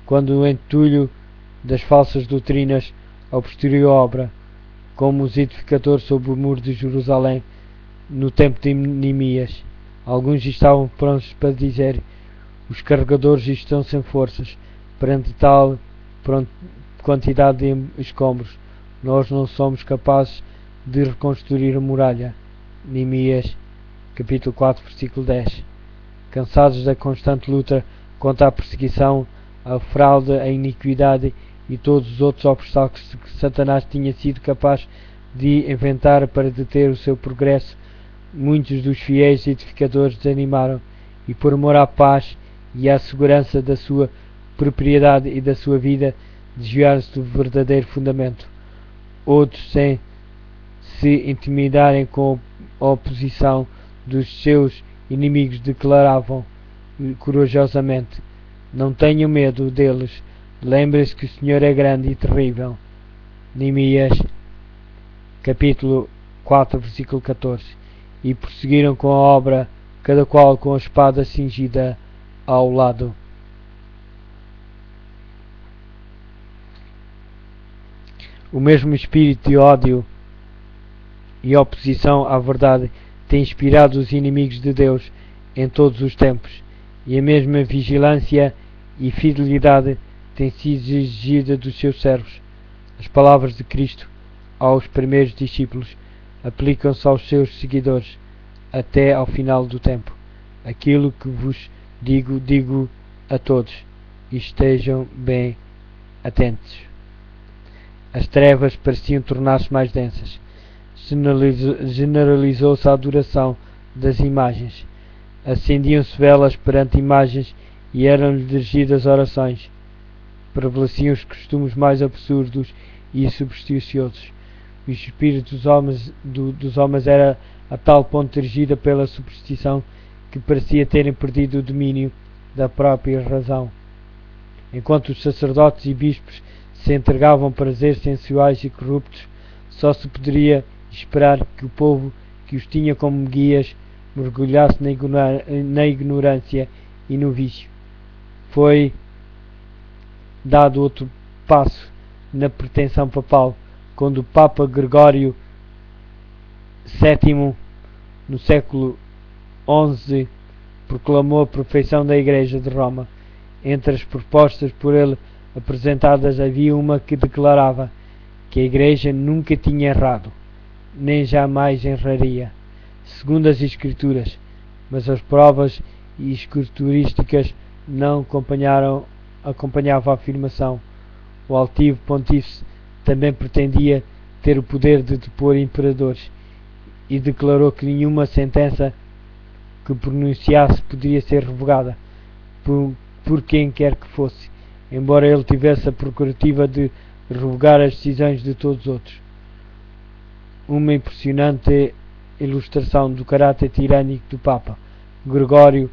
quando o entulho das falsas doutrinas obstruiu a obra, como os edificadores sobre o muro de Jerusalém no tempo de Neemias. Alguns estavam prontos para dizer: os carregadores estão sem forças perante tal quantidade de escombros. Nós não somos capazes de reconstruir a muralha. Neemias, capítulo 4, versículo 10. Cansados da constante luta contra a perseguição, a fraude, a iniquidade e todos os outros obstáculos que Satanás tinha sido capaz de inventar para deter o seu progresso, muitos dos fiéis edificadores desanimaram e, por amor à paz e à segurança da sua propriedade e da sua vida, desviaram-se do verdadeiro fundamento. Outros, sem se intimidarem com a oposição dos seus inimigos, declaravam corajosamente: não tenham medo deles, lembrem-se que o Senhor é grande e terrível. Neemias, capítulo 4, versículo 14. E prosseguiram com a obra, cada qual com a espada cingida ao lado. O mesmo espírito de ódio e oposição à verdade tem inspirado os inimigos de Deus em todos os tempos, e a mesma vigilância e fidelidade tem sido exigida dos seus servos. As palavras de Cristo aos primeiros discípulos aplicam-se aos seus seguidores até ao final do tempo. Aquilo que vos digo, digo a todos, e estejam bem atentos. As trevas pareciam tornar-se mais densas. Generalizou-se a adoração das imagens. Acendiam-se velas perante imagens e eram-lhe dirigidas orações. Prevaleciam os costumes mais absurdos e supersticiosos. O espírito dos homens era a tal ponto dirigida pela superstição que parecia terem perdido o domínio da própria razão. Enquanto os sacerdotes e bispos se entregavam a prazeres sensuais e corruptos, só se poderia esperar que o povo que os tinha como guias mergulhasse na ignorância e no vício. Foi dado outro passo na pretensão papal, quando o Papa Gregório VII, no século XI, proclamou a perfeição da Igreja de Roma. Entre as propostas por ele apresentadas havia uma que declarava que a Igreja nunca tinha errado, nem jamais erraria, segundo as Escrituras, mas as provas escriturísticas não acompanhavam a afirmação. O altivo pontífice também pretendia ter o poder de depor imperadores e declarou que nenhuma sentença que pronunciasse poderia ser revogada por quem quer que fosse, embora ele tivesse a prerrogativa de revogar as decisões de todos os outros. Uma impressionante ilustração do caráter tirânico do Papa Gregório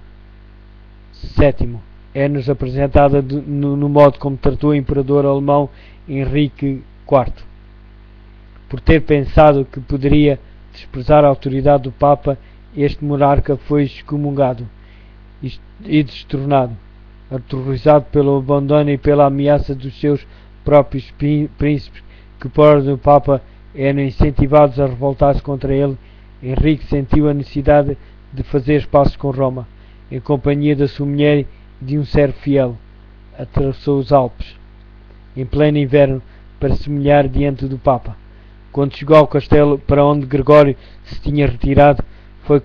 VII é-nos apresentada no modo como tratou o imperador alemão Henrique IV. Por ter pensado que poderia desprezar a autoridade do Papa, este monarca foi excomungado e destornado, aterrorizado pelo abandono e pela ameaça dos seus próprios príncipes, que por ordem do Papa eram incentivados a revoltar-se contra ele. Henrique sentiu a necessidade de fazer as pazes com Roma, em companhia da sua mulher e de um servo fiel. Atravessou os Alpes, em pleno inverno, para se humilhar diante do Papa. Quando chegou ao castelo para onde Gregório se tinha retirado, foi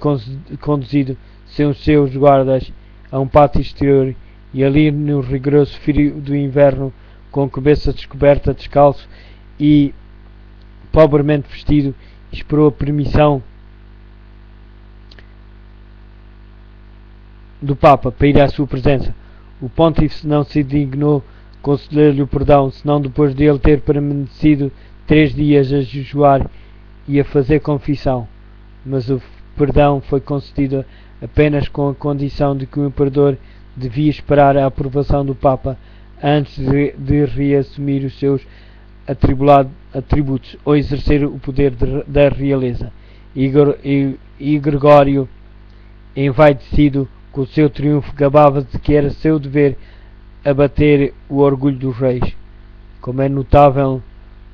conduzido sem os seus guardas a um pátio exterior, e ali, no rigoroso frio do inverno, com a cabeça descoberta, descalço e pobremente vestido, esperou a permissão do Papa para ir à sua presença. O pontífice não se dignou conceder-lhe o perdão, senão depois de ele ter permanecido 3 dias a jejuar e a fazer confissão. Mas o perdão foi concedido apenas com a condição de que o imperador devia esperar a aprovação do Papa antes de reassumir os seus atributos ou exercer o poder da realeza. E Gregório, envaidecido com o seu triunfo, gabava de que era seu dever abater o orgulho dos reis. Como é notável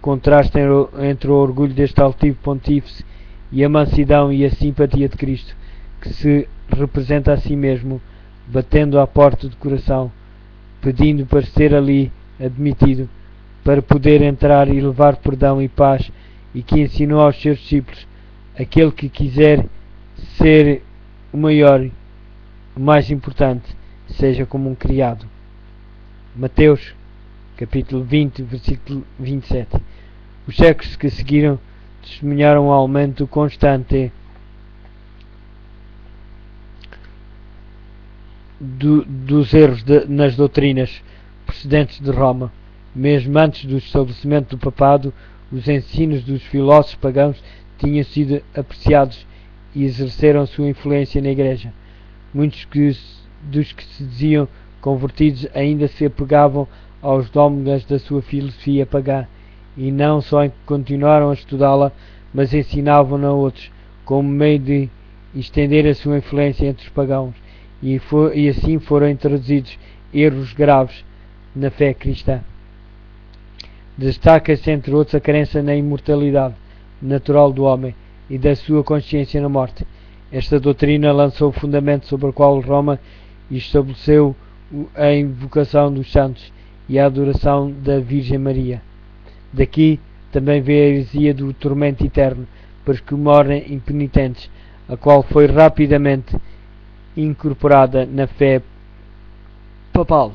contraste entre o orgulho deste altivo pontífice e a mansidão e a simpatia de Cristo, que se representa a si mesmo, batendo à porta do coração, pedindo para ser ali admitido, para poder entrar e levar perdão e paz, e que ensinou aos seus discípulos: aquele que quiser ser o maior, o mais importante, seja como um criado. Mateus, capítulo 20, versículo 27. Os séculos que seguiram testemunharam um aumento constante dos erros nas doutrinas procedentes de Roma. Mesmo antes do estabelecimento do papado, os ensinos dos filósofos pagãos tinham sido apreciados e exerceram sua influência na Igreja. Muitos dos que se diziam convertidos ainda se apegavam aos dogmas da sua filosofia pagã, e não só continuaram a estudá-la, mas ensinavam-na a outros, como meio de estender a sua influência entre os pagãos, e assim foram introduzidos erros graves na fé cristã. Destaca-se, entre outros, a crença na imortalidade natural do homem e da sua consciência na morte. Esta doutrina lançou o fundamento sobre o qual Roma estabeleceu a invocação dos santos e a adoração da Virgem Maria. Daqui também veio a heresia do tormento eterno para os que morrem impenitentes, a qual foi rapidamente incorporada na fé papal.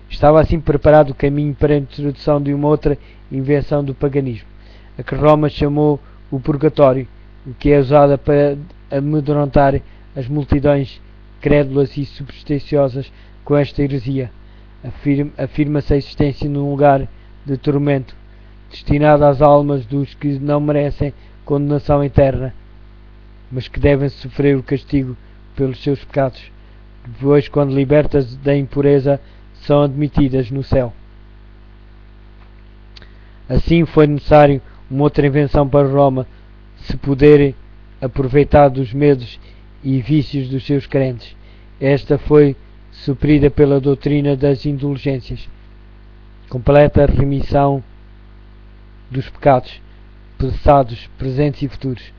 Estava assim preparado o caminho para a introdução de uma outra invenção do paganismo, a que Roma chamou o purgatório, o que é usada para amedrontar as multidões crédulas e supersticiosas com esta heresia. Afirma-se a existência de um lugar de tormento destinado às almas dos que não merecem condenação eterna, mas que devem sofrer o castigo pelos seus pecados. Depois, quando libertas da impureza, são admitidas no céu. Assim foi necessário uma outra invenção para Roma se poder aproveitar dos medos e vícios dos seus crentes. Esta foi suprida pela doutrina das indulgências, completa remissão dos pecados passados, presentes e futuros,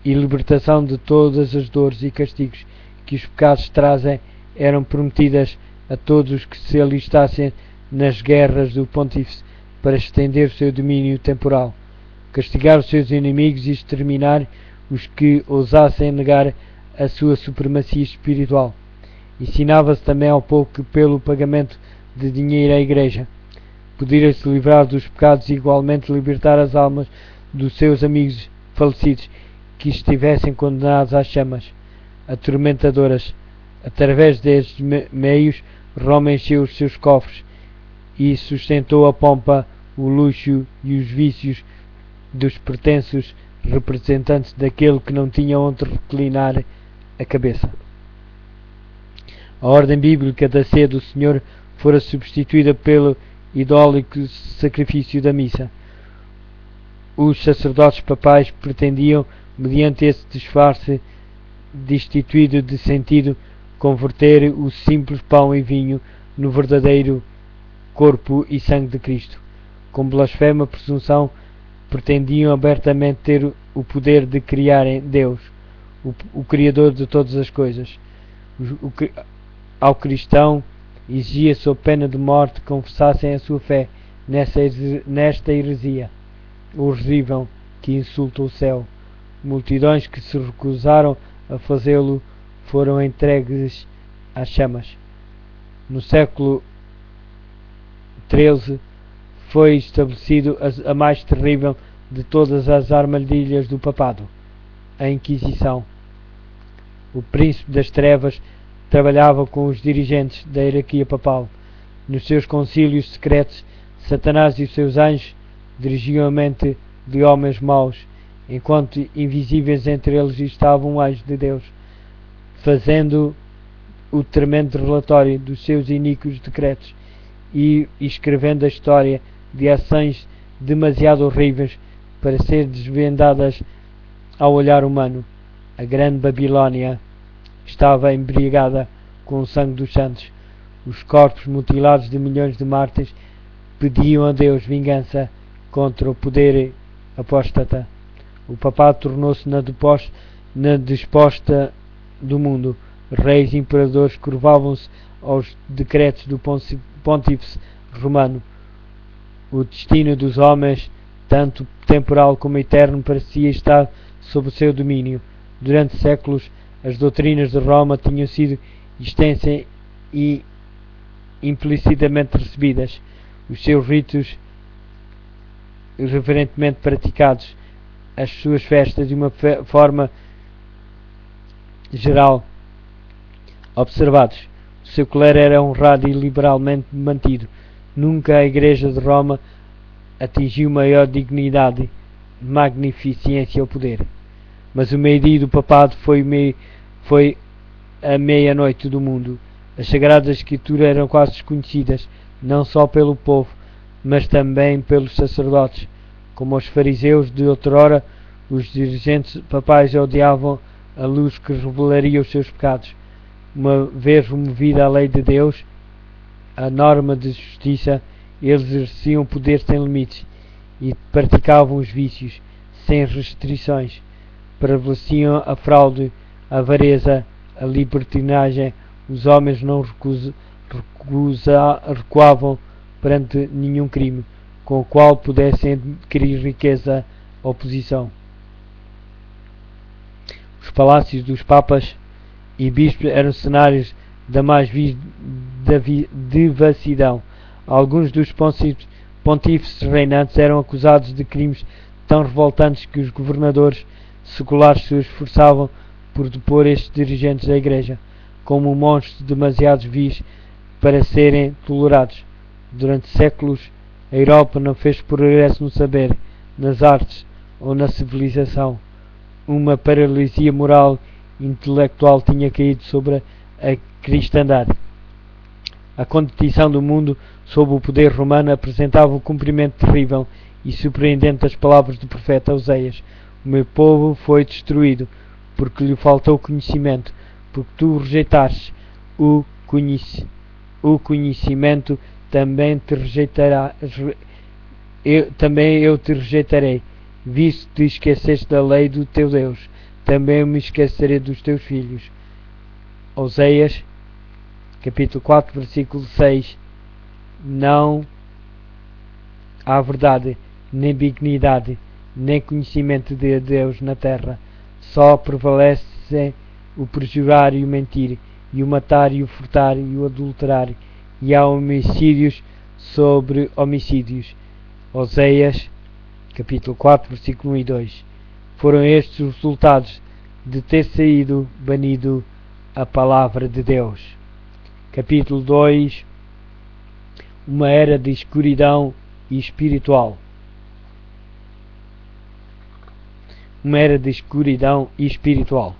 e libertação de todas as dores e castigos que os pecados trazem, eram prometidas a todos os que se alistassem nas guerras do pontífice para estender o seu domínio temporal, castigar os seus inimigos e exterminar os que ousassem negar a sua supremacia espiritual. Ensinava-se também ao povo que, pelo pagamento de dinheiro à Igreja, podia se livrar dos pecados e igualmente libertar as almas dos seus amigos falecidos que estivessem condenados às chamas atormentadoras. Através destes meios, Roma encheu os seus cofres e sustentou a pompa, o luxo e os vícios dos pretensos representantes daquele que não tinha onde reclinar a cabeça. A ordem bíblica da ceia do Senhor fora substituída pelo idólico sacrifício da missa. Os sacerdotes papais pretendiam, mediante esse disfarce destituído de sentido, converter o simples pão e vinho no verdadeiro corpo e sangue de Cristo. Com blasfema presunção, pretendiam abertamente ter o poder de criar em Deus, o Criador de todas as coisas. Ao cristão exigia sob pena de morte que confessassem a sua fé nesta heresia horrível que insulta o céu. Multidões que se recusaram a fazê-lo foram entregues às chamas. No século XIII foi estabelecido a mais terrível de todas as armadilhas do papado, a Inquisição. O príncipe das trevas trabalhava com os dirigentes da hierarquia papal. Nos seus concílios secretos, Satanás e os seus anjos dirigiam a mente de homens maus, enquanto invisíveis entre eles estavam anjos de Deus, fazendo o tremendo relatório dos seus iníquos decretos e escrevendo a história de ações demasiado horríveis para ser desvendadas ao olhar humano. A grande Babilónia estava embriagada com o sangue dos santos. Os corpos mutilados de milhões de mártires pediam a Deus vingança contra o poder apóstata. O papado tornou-se na desposta do mundo. Reis e imperadores curvavam-se aos decretos do pontífice romano. O destino dos homens, tanto temporal como eterno, parecia estar sob o seu domínio. Durante séculos, as doutrinas de Roma tinham sido extensas e implicitamente recebidas. Os seus ritos reverentemente praticados, as suas festas de uma forma geral observados. O seu clero era honrado e liberalmente mantido. Nunca a Igreja de Roma atingiu maior dignidade, magnificência ou poder. Mas o meio-dia do papado foi a meia-noite do mundo. As Sagradas Escrituras eram quase desconhecidas, não só pelo povo, mas também pelos sacerdotes. Como os fariseus de outrora, os dirigentes papais odiavam a luz que revelaria os seus pecados. Uma vez removida a lei de Deus, a norma de justiça, eles exerciam poder sem limites e praticavam os vícios sem restrições. Prevaleciam a fraude, a avareza, a libertinagem. Os homens não recuavam perante nenhum crime com o qual pudessem adquirir riqueza ou posição. Os palácios dos papas e bispos eram cenários da mais devassidão. Alguns dos pontífices reinantes eram acusados de crimes tão revoltantes que os governadores seculares se esforçavam por depor estes dirigentes da Igreja, como monstros demasiado vis para serem tolerados. Durante séculos, a Europa não fez progresso no saber, nas artes ou na civilização. Uma paralisia moral e intelectual tinha caído sobre a cristandade. A condição do mundo sob o poder romano apresentava o cumprimento terrível e surpreendente das palavras do profeta Oseias: o meu povo foi destruído porque lhe faltou conhecimento, porque tu rejeitaste o conhecimento, também eu te rejeitarei, visto que te esqueceste da lei do teu Deus, também eu me esquecerei dos teus filhos. Oseias, capítulo 4, versículo 6. Não há verdade, nem benignidade, nem conhecimento de Deus na terra. Só prevalecem o perjurar e o mentir, e o matar e o furtar e o adulterar, e há homicídios sobre homicídios. Oseias, capítulo 4, versículo 1 e 2. Foram estes os resultados de ter saído banido a palavra de Deus. Capítulo 2. Uma era de escuridão e espiritual. Uma era de escuridão e espiritual.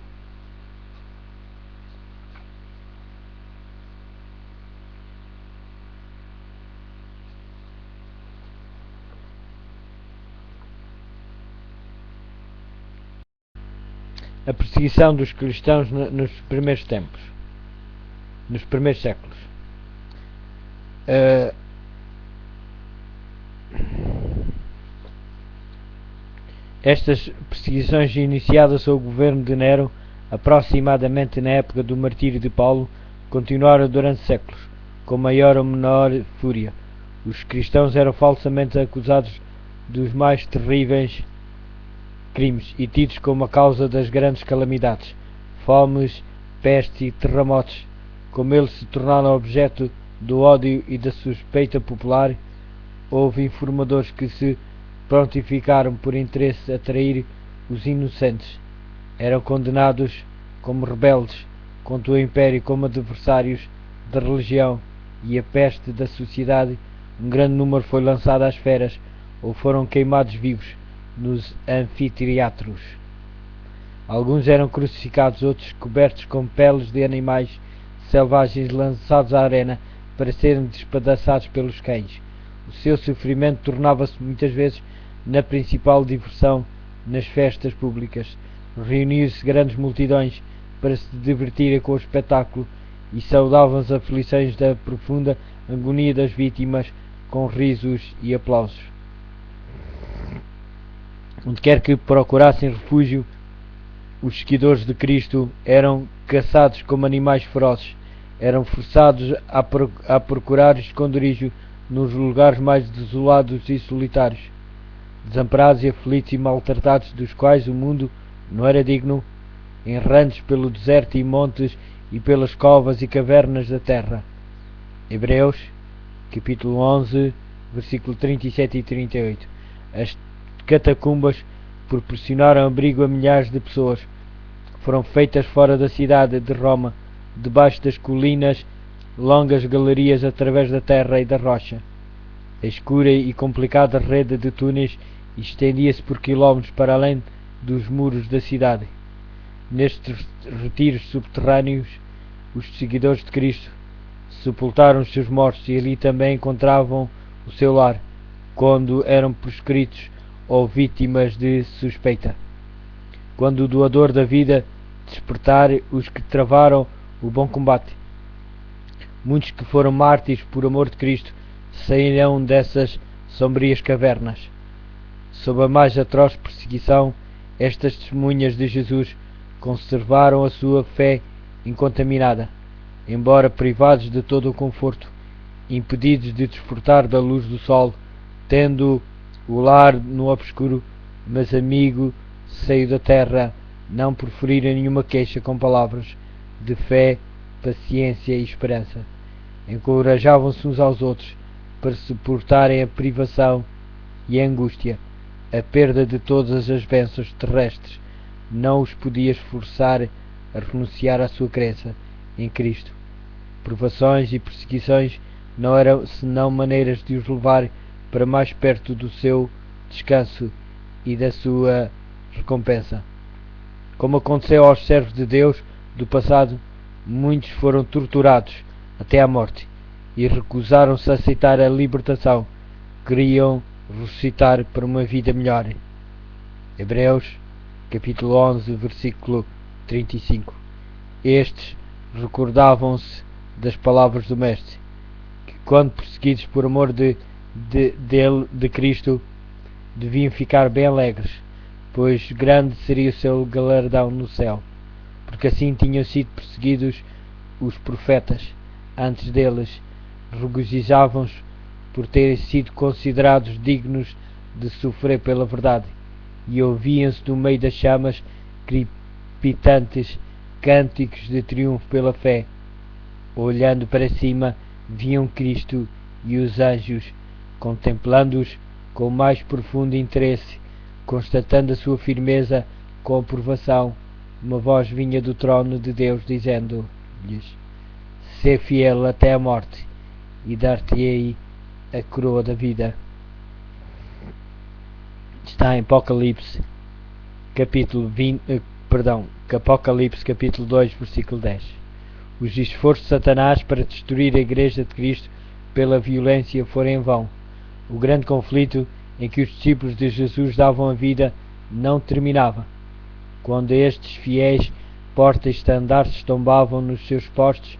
A perseguição dos cristãos nos primeiros tempos, nos primeiros séculos. Estas perseguições iniciadas sob o governo de Nero, aproximadamente na época do martírio de Paulo, continuaram durante séculos, com maior ou menor fúria. Os cristãos eram falsamente acusados dos mais terríveis crimes e tidos como a causa das grandes calamidades, fomes, pestes e terremotos. Como eles se tornaram objeto do ódio e da suspeita popular, houve informadores que se prontificaram por interesse a trair os inocentes. Eram condenados como rebeldes contra o Império, como adversários da religião e a peste da sociedade. Um grande número foi lançado às feras ou foram queimados vivos nos anfiteatros. Alguns eram crucificados, outros cobertos com peles de animais selvagens, lançados à arena para serem despedaçados pelos cães. O seu sofrimento tornava-se muitas vezes na principal diversão nas festas públicas. Reuniam-se grandes multidões para se divertirem com o espetáculo e saudavam as aflições da profunda agonia das vítimas com risos e aplausos. Onde quer que procurassem refúgio, os seguidores de Cristo eram caçados como animais ferozes, eram forçados a procurar esconderijo nos lugares mais desolados e solitários, desamparados e aflitos e maltratados, dos quais o mundo não era digno, errantes pelo deserto e montes e pelas covas e cavernas da terra. Hebreus, capítulo 11, versículo 37 e 38. As catacumbas proporcionaram abrigo a milhares de pessoas. Foram feitas fora da cidade de Roma, debaixo das colinas, longas galerias através da terra e da rocha. A escura e complicada rede de túneis estendia-se por quilómetros para além dos muros da cidade. Nestes retiros subterrâneos, os seguidores de Cristo sepultaram os seus mortos e ali também encontravam o seu lar, quando eram proscritos ou vítimas de suspeita. Quando o doador da vida despertar os que travaram o bom combate, muitos que foram mártires por amor de Cristo sairão dessas sombrias cavernas. Sob a mais atroz perseguição, estas testemunhas de Jesus conservaram a sua fé incontaminada, embora privados de todo o conforto, impedidos de desfrutar da luz do sol, tendo o lar no obscuro, mas amigo saiu da terra, não proferirem nenhuma queixa com palavras de fé, paciência e esperança. Encorajavam-se uns aos outros para suportarem a privação e a angústia. A perda de todas as bênçãos terrestres não os podia esforçar a renunciar à sua crença em Cristo. Provações e perseguições não eram senão maneiras de os levar para mais perto do seu descanso e da sua recompensa. Como aconteceu aos servos de Deus do passado, muitos foram torturados até à morte e recusaram-se a aceitar a libertação. Queriam ressuscitar para uma vida melhor. Hebreus, capítulo 11, versículo 35. Estes recordavam-se das palavras do Mestre, que quando perseguidos por amor de Cristo, deviam ficar bem alegres, pois grande seria o seu galardão no céu, porque assim tinham sido perseguidos os profetas antes deles. Regozijavam-se por terem sido considerados dignos de sofrer pela verdade, e ouviam-se no meio das chamas crepitantes cânticos de triunfo pela fé. Olhando para cima, viam Cristo e os anjos, contemplando-os com mais profundo interesse constatando a sua firmeza com aprovação, uma voz vinha do trono de Deus, dizendo-lhes: Sê fiel até a morte, e dar-te-ei a coroa da vida. Está em Apocalipse, Apocalipse capítulo 2, versículo 10. Os esforços de Satanás para destruir a Igreja de Cristo pela violência foram em vão. O grande conflito em que os discípulos de Jesus davam a vida não terminava. Quando estes fiéis porta-estandartes tombavam nos seus postos,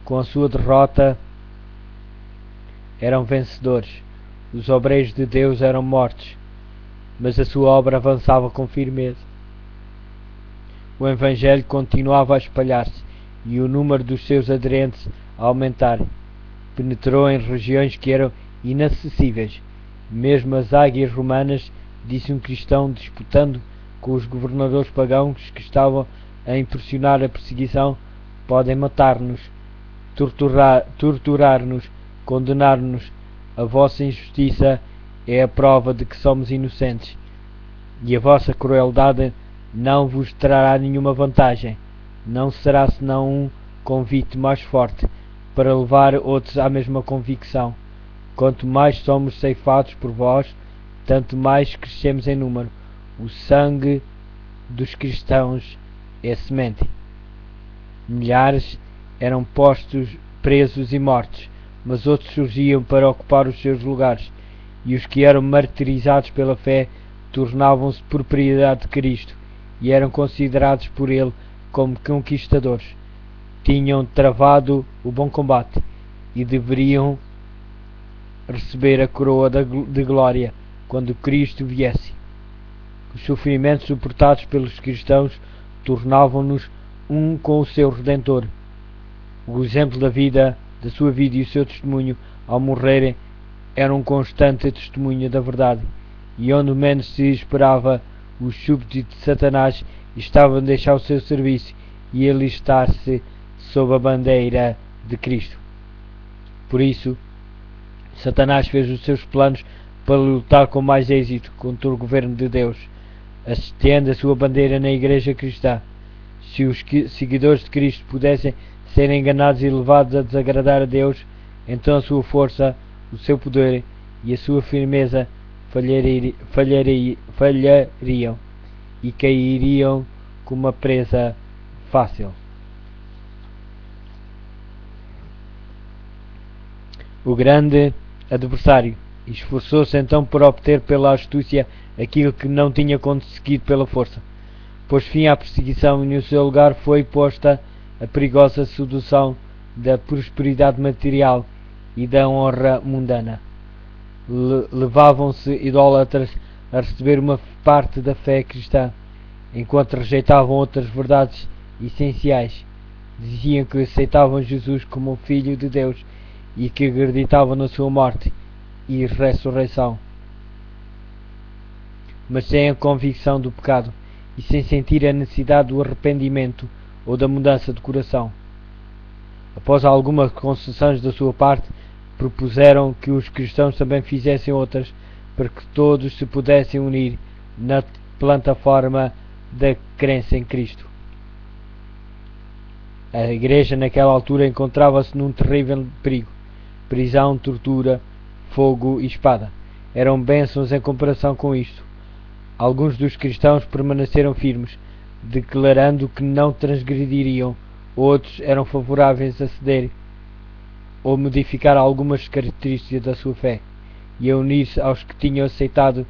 com a sua derrota eram vencedores. Os obreiros de Deus eram mortos, mas a sua obra avançava com firmeza. O Evangelho continuava a espalhar-se e o número dos seus aderentes a aumentar. Penetrou em regiões que eram inacessíveis. Mesmo as águias romanas, disse um cristão disputando com os governadores pagãos que estavam a impulsionar a perseguição, podem matar-nos, torturar-nos, condenar-nos. A vossa injustiça é a prova de que somos inocentes, e a vossa crueldade não vos trará nenhuma vantagem. Não será senão um convite mais forte para levar outros à mesma convicção. Quanto mais somos ceifados por vós, tanto mais crescemos em número. O sangue dos cristãos é semente. Milhares eram postos presos e mortos, mas outros surgiam para ocupar os seus lugares, e os que eram martirizados pela fé tornavam-se propriedade de Cristo e eram considerados por ele como conquistadores. Tinham travado o bom combate e deveriam receber a coroa de glória quando Cristo viesse. Os sofrimentos suportados pelos cristãos tornavam-nos um com o seu Redentor. O exemplo da sua vida e o seu testemunho ao morrerem eram um constante testemunho da verdade, e onde menos se esperava, os súbditos de Satanás estavam a deixar o seu serviço e a alistar-se sob a bandeira de Cristo. Por isso, Satanás fez os seus planos para lutar com mais êxito contra o governo de Deus, hasteando a sua bandeira na Igreja Cristã. Se os seguidores de Cristo pudessem ser enganados e levados a desagradar a Deus, então a sua força, o seu poder e a sua firmeza falhariam e cairiam como uma presa fácil. O grande adversário esforçou-se então por obter pela astúcia aquilo que não tinha conseguido pela força. Pôs fim à perseguição e no seu lugar foi posta a perigosa sedução da prosperidade material e da honra mundana. Levavam-se idólatras a receber uma parte da fé cristã, enquanto rejeitavam outras verdades essenciais. Diziam que aceitavam Jesus como o Filho de Deus e que acreditavam na sua morte e ressurreição, mas sem a convicção do pecado e sem sentir a necessidade do arrependimento ou da mudança de coração. Após algumas concessões da sua parte, propuseram que os cristãos também fizessem outras, para que todos se pudessem unir na plataforma da crença em Cristo. A Igreja naquela altura encontrava-se num terrível perigo: prisão, tortura, fogo e espada. Eram bênçãos em comparação com isto. Alguns dos cristãos permaneceram firmes, declarando que não transgrediriam. Outros eram favoráveis a ceder ou modificar algumas características da sua fé e a unir-se aos que tinham aceitado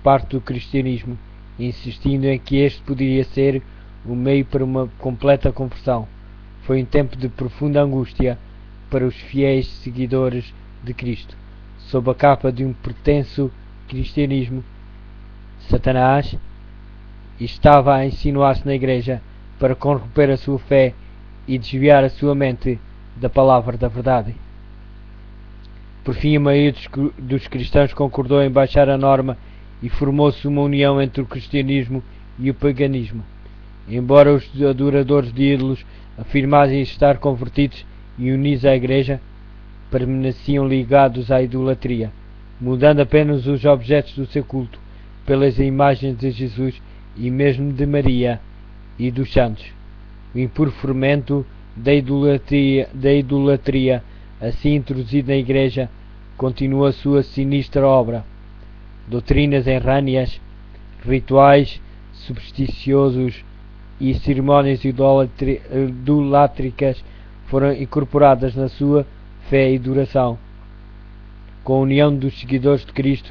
parte do cristianismo, insistindo em que este poderia ser o meio para uma completa conversão. Foi um tempo de profunda angústia para os fiéis seguidores de Cristo. Sob a capa de um pretenso cristianismo, Satanás estava a insinuar-se na Igreja para corromper a sua fé e desviar a sua mente da palavra da verdade. Por fim, a maioria dos cristãos concordou em baixar a norma e formou-se uma união entre o cristianismo e o paganismo. Embora os adoradores de ídolos afirmassem estar convertidos e unidos à Igreja, permaneciam ligados à idolatria, mudando apenas os objetos do seu culto. pelas imagens de Jesus e mesmo de Maria e dos santos. O impuro fermento da idolatria, assim introduzido na Igreja, continua a sua sinistra obra. Doutrinas errâneas, rituais supersticiosos e cerimónias idolátricas foram incorporadas na sua fé e duração. Com a união dos seguidores de Cristo,